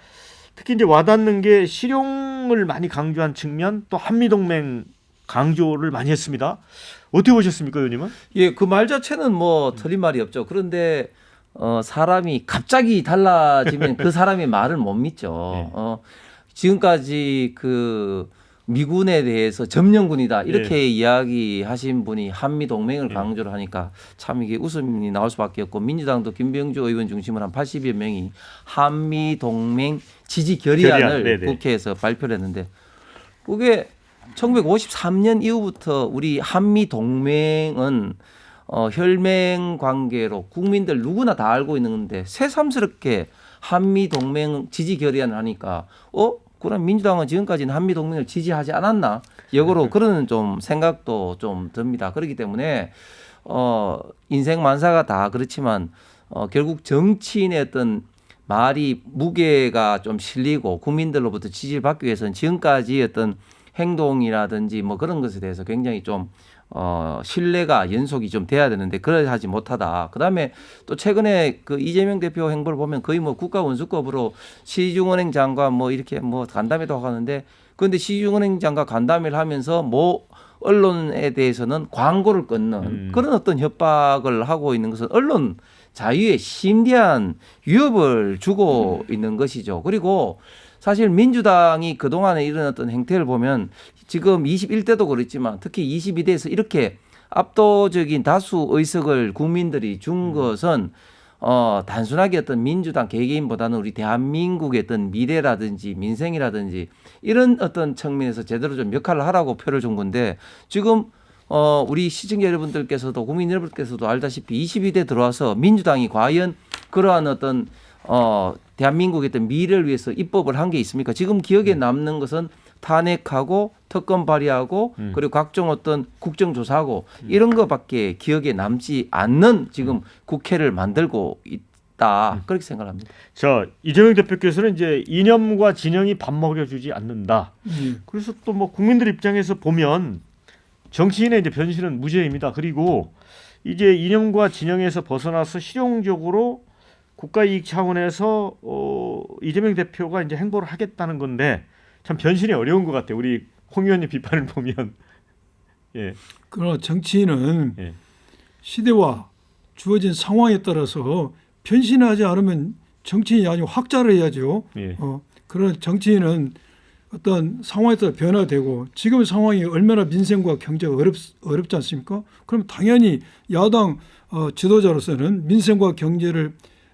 S1: 특히 이제 와닿는 게 실용을 많이 강조한 측면, 또 한미동맹 강조를 많이 했습니다. 어떻게 보셨습니까, 의원님은?
S2: 예, 그 말 자체는 뭐 틀린 말이 없죠. 그런데 사람이 갑자기 달라지면 그 사람이 말을 못 믿죠. 지금까지 그 미군에 대해서 점령군이다 이렇게 이야기하신 분이 한미 동맹을 강조를 하니까 참 이게 웃음이 나올 수밖에 없고 민주당도 김병주 의원 중심으로 한 80여 명이 한미 동맹 지지 결의안을 국회에서 발표를 했는데 그게 1953년 이후부터 우리 한미 동맹은 혈맹 관계로 국민들 누구나 다 알고 있는 건데 새삼스럽게 한미 동맹 지지 결의안을 하니까 그럼 민주당은 지금까지는 한미 동맹을 지지하지 않았나? 역으로 그런 좀 생각도 좀 듭니다. 그렇기 때문에 인생 만사가 다 그렇지만 결국 정치인의 어떤 말이 무게가 좀 실리고 국민들로부터 지지를 받기 위해서는 지금까지 어떤 행동이라든지 뭐 그런 것에 대해서 굉장히 좀 신뢰가 연속이 좀 돼야 되는데 그래 하지 못하다. 그다음에 또 최근에 그 이재명 대표 행보를 보면 거의 뭐 국가 원수급으로 시중은행 장과 뭐 이렇게 뭐 간담회도 하는데 그런데 시중은행 장과 간담회를 하면서 뭐 언론에 대해서는 광고를 끊는 그런 어떤 협박을 하고 있는 것은 언론 자유에 심대한 위협을 주고 있는 것이죠. 그리고 사실 민주당이 그동안에 일어났던 행태를 보면 지금 21대도 그렇지만 특히 22대에서 이렇게 압도적인 다수 의석을 국민들이 준 것은 단순하게 어떤 민주당 개개인보다는 우리 대한민국의 어떤 미래라든지 민생이라든지 이런 어떤 측면에서 제대로 좀 역할을 하라고 표를 준 건데 지금 우리 시청자 여러분들께서도 국민 여러분께서도 알다시피 22대 들어와서 민주당이 과연 그러한 어떤 대한민국의 어떤 미래를 위해서 입법을 한 게 있습니까? 지금 기억에 남는 것은 탄핵하고 특검 발의하고 그리고 각종 어떤 국정조사하고 이런 것밖에 기억에 남지 않는 지금 국회를 만들고 있다. 그렇게 생각합니다.
S1: 자, 이재명 대표께서는 이제 이념과 진영이 밥 먹여주지 않는다. 그래서 또 뭐 국민들 입장에서 보면 정치인의 이제 변신은 무죄입니다. 그리고 이제 이념과 진영에서 벗어나서 실용적으로 국가이익 차원에서 이재명 대표가 이제 행보를 하겠다는 건데 참 변신이 어려운 것 같아요. 우리 홍 의원님 비판을 보면. 예.
S3: 그러나 정치인은
S1: 예.
S3: 시대와 주어진 상황에 따라서 변신하지 않으면 정치인이 아니고 학자를 해야죠.
S1: 예.
S3: 그런 정치인은 어떤 상황에 따라 변화되고 지금 상황이 얼마나 민생과 경제가 어렵지 않습니까? 그럼 당연히 야당 지도자로서는 민생과 경제를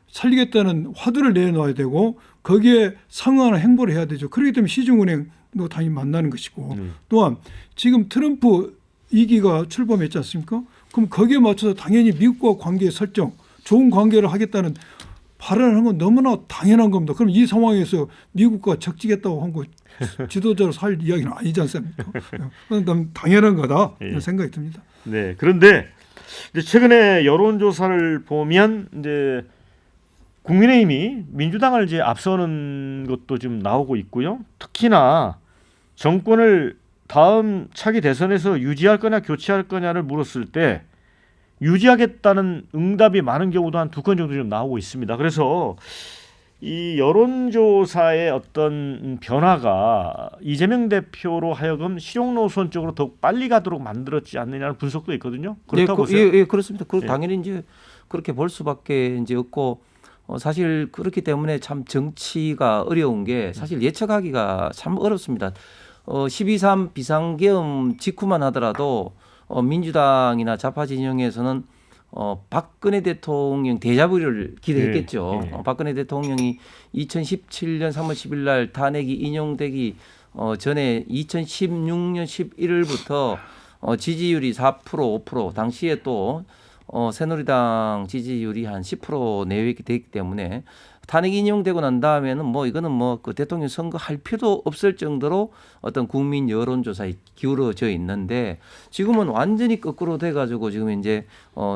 S3: 살리겠다는 화두를 내놓아야 되고 거기에 상응하는 행보를 해야 되죠. 그렇기 때문에 시중은행도 당연히 만나는 것이고 또한 지금 트럼프 2기가 출범했지 않습니까? 그럼 거기에 맞춰서 당연히 미국과 관계 설정, 좋은 관계를 하겠다는 발언을 한 건 너무나 당연한 겁니다. 그럼 이 상황에서 미국과 적지겠다고 한 거 지도자로 살 이야기는 아니지 않습니까? 그건 당연한 거다 이런 생각이 듭니다.
S1: 네. 그런데 이제 최근에 여론조사를 보면 이제 국민의힘이 민주당을 이제 앞서는 것도 좀 나오고 있고요. 특히나 정권을 다음 차기 대선에서 유지할 거냐 교체할 거냐를 물었을 때 유지하겠다는 응답이 많은 경우도 한 2건 정도 좀 나오고 있습니다. 그래서 이 여론조사의 어떤 변화가 이재명 대표로 하여금 실용 노선 쪽으로 더욱 빨리 가도록 만들었지 않느냐는 분석도 있거든요. 그렇다고 보세요?
S2: 예, 그렇습니다.
S1: 예.
S2: 당연히 이제 그렇게 볼 수밖에 이제 없고 사실 그렇기 때문에 참 정치가 어려운 게 사실 예측하기가 참 어렵습니다. 12.3 비상계엄 직후만 하더라도 민주당이나 좌파 진영에서는 박근혜 대통령 데자부를 기대했겠죠.
S1: 예, 예.
S2: 박근혜 대통령이 2017년 3월 10일 날 탄핵이 인용되기 전에 2016년 11월부터 지지율이 4% 5% 당시에 또 새누리당 지지율이 한 10% 내외가 되기 때문에 탄핵이 인용되고 난 다음에는 뭐 이거는 뭐 그 대통령 선거 할 필요도 없을 정도로 어떤 국민 여론조사에 기울어져 있는데 지금은 완전히 거꾸로 돼가지고 지금 이제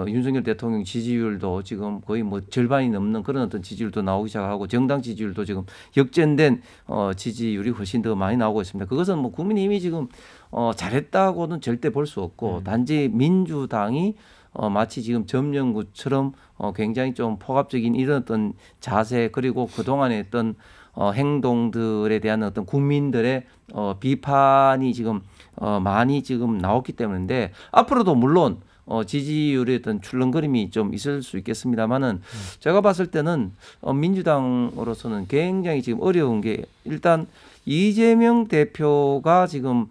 S2: 윤석열 대통령 지지율도 지금 거의 뭐 절반이 넘는 그런 어떤 지지율도 나오기 시작하고 정당 지지율도 지금 역전된 지지율이 훨씬 더 많이 나오고 있습니다. 그것은 뭐 국민의힘이 지금 잘했다고는 절대 볼 수 없고 단지 민주당이 마치 지금 점령구처럼 굉장히 좀 포갑적인 이런 어떤 자세 그리고 그동안의 어떤 행동들에 대한 어떤 국민들의 비판이 지금 많이 지금 나왔기 때문인데 앞으로도 물론 지지율의 어떤 출렁거림이 좀 있을 수 있겠습니다만은 제가 봤을 때는 민주당으로서는 굉장히 지금 어려운 게 일단 이재명 대표가 지금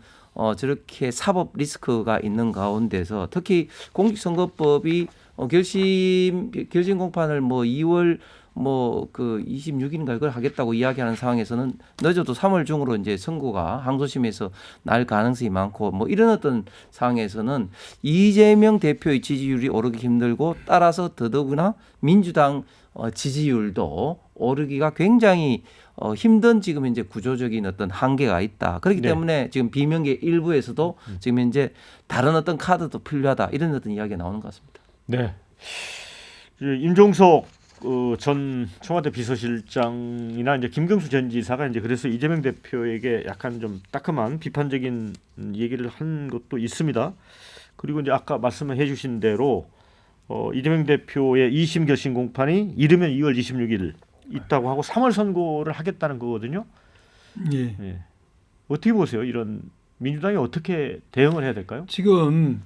S2: 저렇게 사법 리스크가 있는 가운데서 특히 공직선거법이 결심 공판을 뭐 2월 뭐 그 26일인가 그걸 하겠다고 이야기하는 상황에서는 늦어도 3월 중으로 이제 선고가 항소심에서 날 가능성이 많고 뭐 이런 어떤 상황에서는 이재명 대표의 지지율이 오르기 힘들고 따라서 더더구나 민주당 지지율도 오르기가 굉장히 힘든 지금 이제 구조적인 어떤 한계가 있다. 그렇기
S1: 네.
S2: 때문에 지금 비명계 일부에서도 지금 이제 다른 어떤 카드도 필요하다. 이런 어떤 이야기가 나오는 것 같습니다.
S1: 네. 임종석 전 청와대 비서실장이나 이제 김경수 전 지사가 이제 그래서 이재명 대표에게 약간 좀 따끔한 비판적인 얘기를 한 것도 있습니다. 그리고 이제 아까 말씀해 주신 대로 이재명 대표의 2심 결심 공판이 이르면 2월 26일 있다고 하고 3월 선고를 하겠다는 거거든요.
S3: 예.
S1: 예. 어떻게 보세요? 이런 민주당이 어떻게 대응을 해야 될까요?
S3: 지금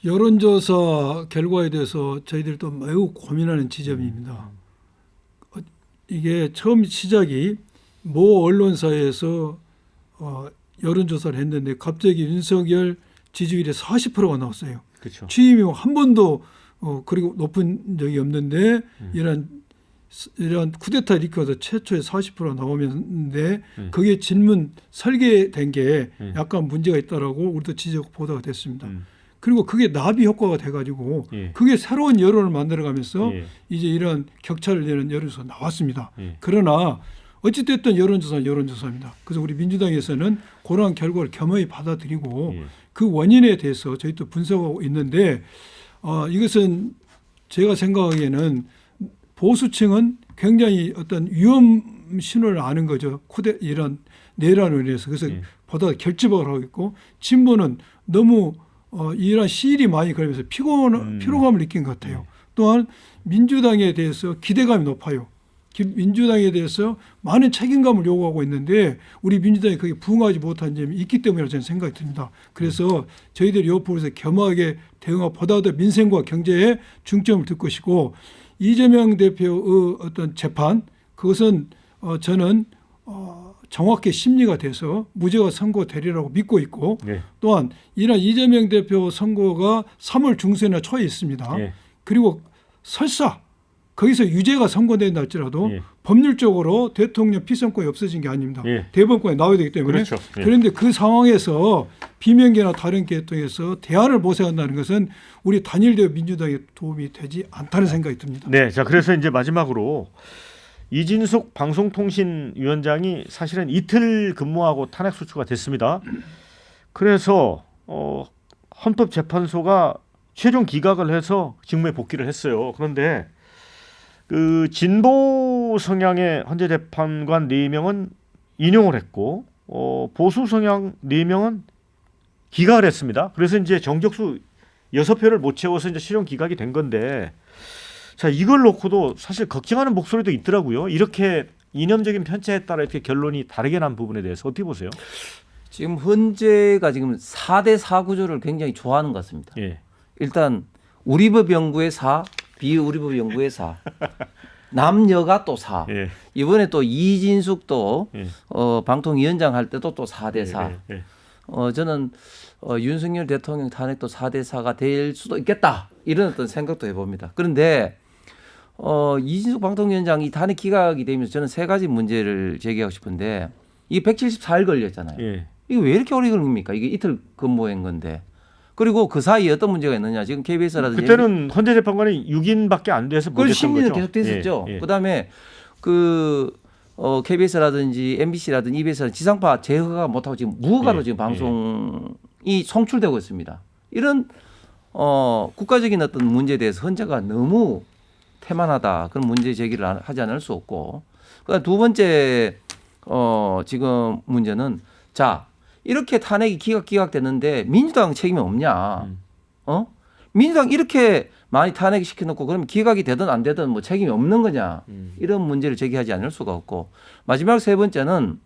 S3: 여론조사 결과에 대해서 저희들도 매우 고민하는 지점입니다. 이게 처음 시작이 모 언론사에서 여론조사를 했는데 갑자기 윤석열 지지율이 40%가 나왔어요.
S1: 그렇죠.
S3: 취임 이후 한 번도 그리고 높은 적이 없는데 이런 쿠데타 일으켜서 최초에 40% 나오는데 그게 질문 설계된 게 약간 문제가 있다라고 우리도 지적 보도가 됐습니다. 그리고 그게 나비 효과가 돼가지고
S1: 예.
S3: 그게 새로운 여론을 만들어가면서
S1: 예.
S3: 이제 이런 격차를 내는 여론조사 나왔습니다.
S1: 예.
S3: 그러나 어찌됐든 여론조사는 여론조사입니다. 그래서 우리 민주당에서는 그러한 결과를 겸허히 받아들이고
S1: 예.
S3: 그 원인에 대해서 저희도 분석하고 있는데 이것은 제가 생각하기에는 보수층은 굉장히 어떤 위험 신호를 아는 거죠. 이런 내란으로 인해서. 그래서
S1: 예.
S3: 보다 결집을 하고 있고 진보는 너무 이런 시일이 많이 걸리면서 피로감을 느낀 것 같아요. 또한 민주당에 대해서 기대감이 높아요. 민주당에 대해서 많은 책임감을 요구하고 있는데 우리 민주당이 거기에 부응하지 못한 점이 있기 때문이라고 저는 생각이 듭니다. 그래서 저희들이 이 부분에서 겸허하게 대응하고 보다 더 민생과 경제에 중점을 둘 것이고 이재명 대표의 어떤 재판 그것은 저는 정확히 심리가 돼서 무죄가 선고되리라고 믿고 있고
S1: 예.
S3: 또한 이런 이재명 대표 선고가 3월 중순이나 초에 있습니다.
S1: 예.
S3: 그리고 설사 거기서 유죄가 선고된다 할지라도
S1: 예.
S3: 법률적으로 대통령 피선권이 없어진 게 아닙니다.
S1: 예.
S3: 대법원에 나와야 되기 때문에
S1: 그렇죠. 예.
S3: 그런데 그 상황에서 비명계나 다른 계에 통해서 대안을 모색한다는 것은 우리 단일대우 민주당에 도움이 되지 않다는 생각이 듭니다.
S1: 네, 자 그래서 이제 마지막으로 이진숙 방송통신위원장이 사실은 이틀 근무하고 탄핵 소추가 됐습니다. 그래서 헌법재판소가 최종 기각을 해서 직무에 복귀를 했어요. 그런데 그 진보 성향의 헌재 재판관 4명은 인용을 했고 보수 성향 4명은 기각을 했습니다. 그래서 이제 정적수 6표를 못 채워서 이제 실형 기각이 된 건데 자 이걸 놓고도 사실 걱정하는 목소리도 있더라고요. 이렇게 이념적인 편차에 따라 이렇게 결론이 다르게 난 부분에 대해서 어떻게 보세요?
S2: 지금 헌재가 지금 4대4 구조를 굉장히 좋아하는 것 같습니다.
S1: 예.
S2: 일단 우리 법 연구의 4, 비우리 법 연구의 4, 남여가 또 4.
S1: 예.
S2: 이번에 또 이진숙 또
S1: 예.
S2: 방통위원장 할 때도 또 4대4.
S1: 예. 예.
S2: 저는 윤석열 대통령 탄핵도 4대4가 될 수도 있겠다. 이런 어떤 생각도 해봅니다. 그런데 이진숙 방통위원장이 탄핵 기각이 되면서 저는 3가지 문제를 제기하고 싶은데 이게 174일 걸렸잖아요.
S1: 예.
S2: 이거 왜 이렇게 오래 걸립니까? 이게 이틀 근무한 건데. 그리고 그 사이에 어떤 문제가 있느냐. 지금 KBS라든지
S1: 그때는 헌재 재판관이 6인밖에 안 돼서
S2: 그걸
S1: 못했던
S2: 10년을
S1: 거죠.
S2: 계속 됐었죠.
S1: 예. 예.
S2: 그다음에 KBS라든지 MBC라든지 EBS라든지 지상파 재허가 못하고 지금 무허가로
S1: 예.
S2: 지금 방송이 송출되고 있습니다. 이런 국가적인 어떤 문제에 대해서 헌재가 너무 태만하다. 그런 문제 제기를 하지 않을 수 없고. 그다음 두 번째 지금 문제는 자 이렇게 탄핵이 기각됐는데 민주당 책임이 없냐? 민주당 이렇게 많이 탄핵 시켜놓고 그러면 기각이 되든 안 되든 뭐 책임이 없는 거냐? 이런 문제를 제기하지 않을 수가 없고 마지막 3번째는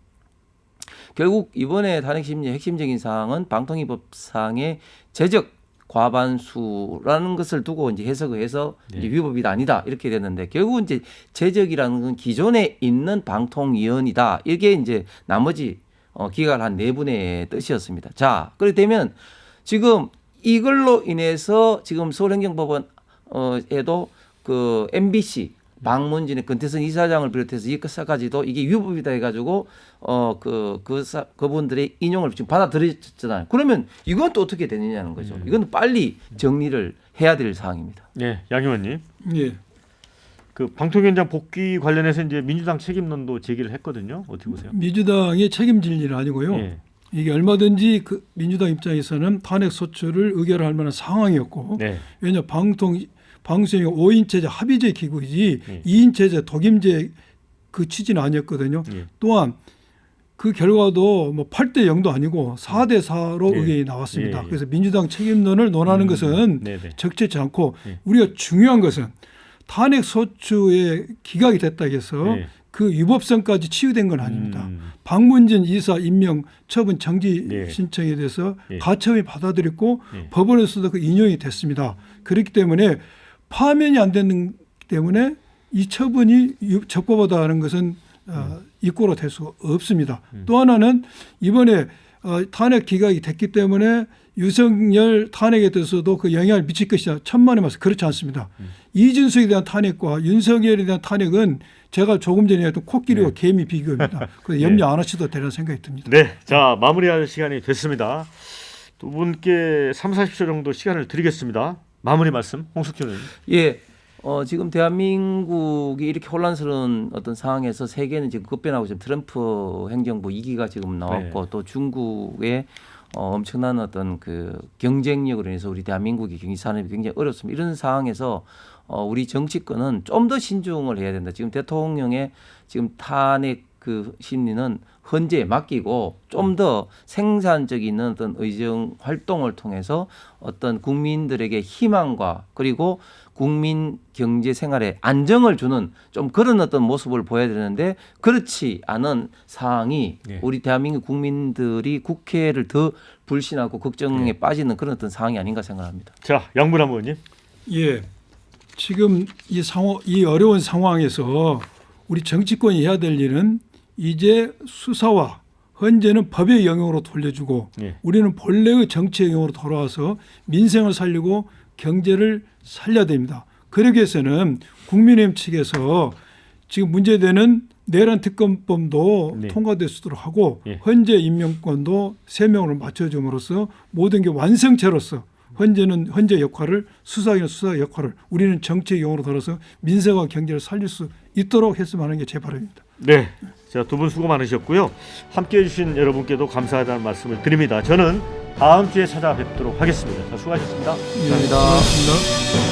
S2: 결국 이번에 탄핵 심리의 핵심적인 사항은 방통위법상의 제적 과반수라는 것을 두고 이제 해석을 해서 이제 위법이다 아니다 이렇게 됐는데 결국은 이제 제적이라는 건 기존에 있는 방통위원이다 이게 이제 나머지 기각을 한 4분의 뜻이었습니다. 자, 그렇게 되면 지금 이걸로 인해서 지금 서울행정법원에도 그 MBC 박문진의 권태선 이사장을 비롯해서 이것까지도 이게 위법이다 해가지고 그분들의 인용을 지금 받아들였잖아요. 그러면 이건 또 어떻게 되느냐는 거죠. 이건 빨리 정리를 해야 될 사항입니다.
S1: 네, 양 의원님.
S3: 예.
S1: 그 방통위원장 복귀 관련해서 이제 민주당 책임론도 제기를 했거든요. 어떻게 보세요?
S3: 민주당이 책임질 일은 아니고요.
S1: 예.
S3: 이게 얼마든지 그 민주당 입장에서는 탄핵 소추를 의결할 만한 상황이었고
S1: 네.
S3: 왜냐 방송이 5인체제 합의제 기구이지 2인체제 독임제 그 취지는 아니었거든요. 또한 그 결과도 뭐 8대 0도 아니고 4대 4로 의견이 나왔습니다. 그래서 민주당 책임론을 논하는 것은 적절치 않고 우리가 중요한 것은 탄핵 소추에 기각이 됐다 해서 그 위법성까지 치유된 건 아닙니다. 박문진 이사 임명 처분 정지 신청에 대해서 가처분이 받아들였고 법원에서도 그 인용이 됐습니다. 그렇기 때문에 파면이 안 되는 때문에 이 처분이 적법하다는 것은 입고로 될 수가 없습니다. 또 하나는 이번에 탄핵 기각이 됐기 때문에 윤석열 탄핵에 대해서도 그 영향을 미칠 것이다. 천만에 맞서 그렇지 않습니다. 이준석에 대한 탄핵과 윤석열에 대한 탄핵은 제가 조금 전에 했던 코끼리와 개미 비교입니다. 그래서 염려 안 하셔도 되는 생각이 듭니다.
S1: 네, 자 마무리할 시간이 됐습니다. 두 분께 3, 40초 정도 시간을 드리겠습니다. 마무리 말씀 홍석현 의원님.
S2: 예. 지금 대한민국이 이렇게 혼란스러운 어떤 상황에서 세계는 지금 급변하고 지금 트럼프 행정부 2기가 지금 나왔고 또 중국의 엄청난 어떤 그 경쟁력으로 인해서 우리 대한민국의 경제 산업이 굉장히 어렵습니다. 이런 상황에서 우리 정치권은 좀 더 신중을 해야 된다. 지금 대통령의 지금 탄핵 그 심리는 헌재에 맡기고 좀 더 생산적인 어떤 의정 활동을 통해서 어떤 국민들에게 희망과 그리고 국민 경제 생활에 안정을 주는 좀 그런 어떤 모습을 보여야 되는데 그렇지 않은 상황이 우리 대한민국 국민들이 국회를 더 불신하고 걱정에 빠지는 그런 어떤 상황이 아닌가 생각합니다.
S1: 자, 양분한 의원님.
S3: 예, 지금 이 어려운 상황에서 우리 정치권이 해야 될 일은 이제 수사와 헌재는 법의 영역으로 돌려주고 우리는 본래의 정치의 영역으로 돌아와서 민생을 살리고 경제를 살려야 됩니다. 그러기 위해서는 국민의힘 측에서 지금 문제되는 내란 특검법도 통과될 수 있도록 하고 헌재 임명권도 3명으로 맞춰줌으로써 모든 게 완성체로서 헌재는 헌재 역할을 수사기는 수사 역할을 우리는 정치의 영역으로 돌아서 민생과 경제를 살릴 수 있도록 했으면 하는 게 제 바람입니다.
S1: 네, 자, 두 분 수고 많으셨고요. 함께해 주신 여러분께도 감사하다는 말씀을 드립니다. 저는 다음 주에 찾아뵙도록 하겠습니다. 자, 수고하셨습니다.
S3: 감사합니다.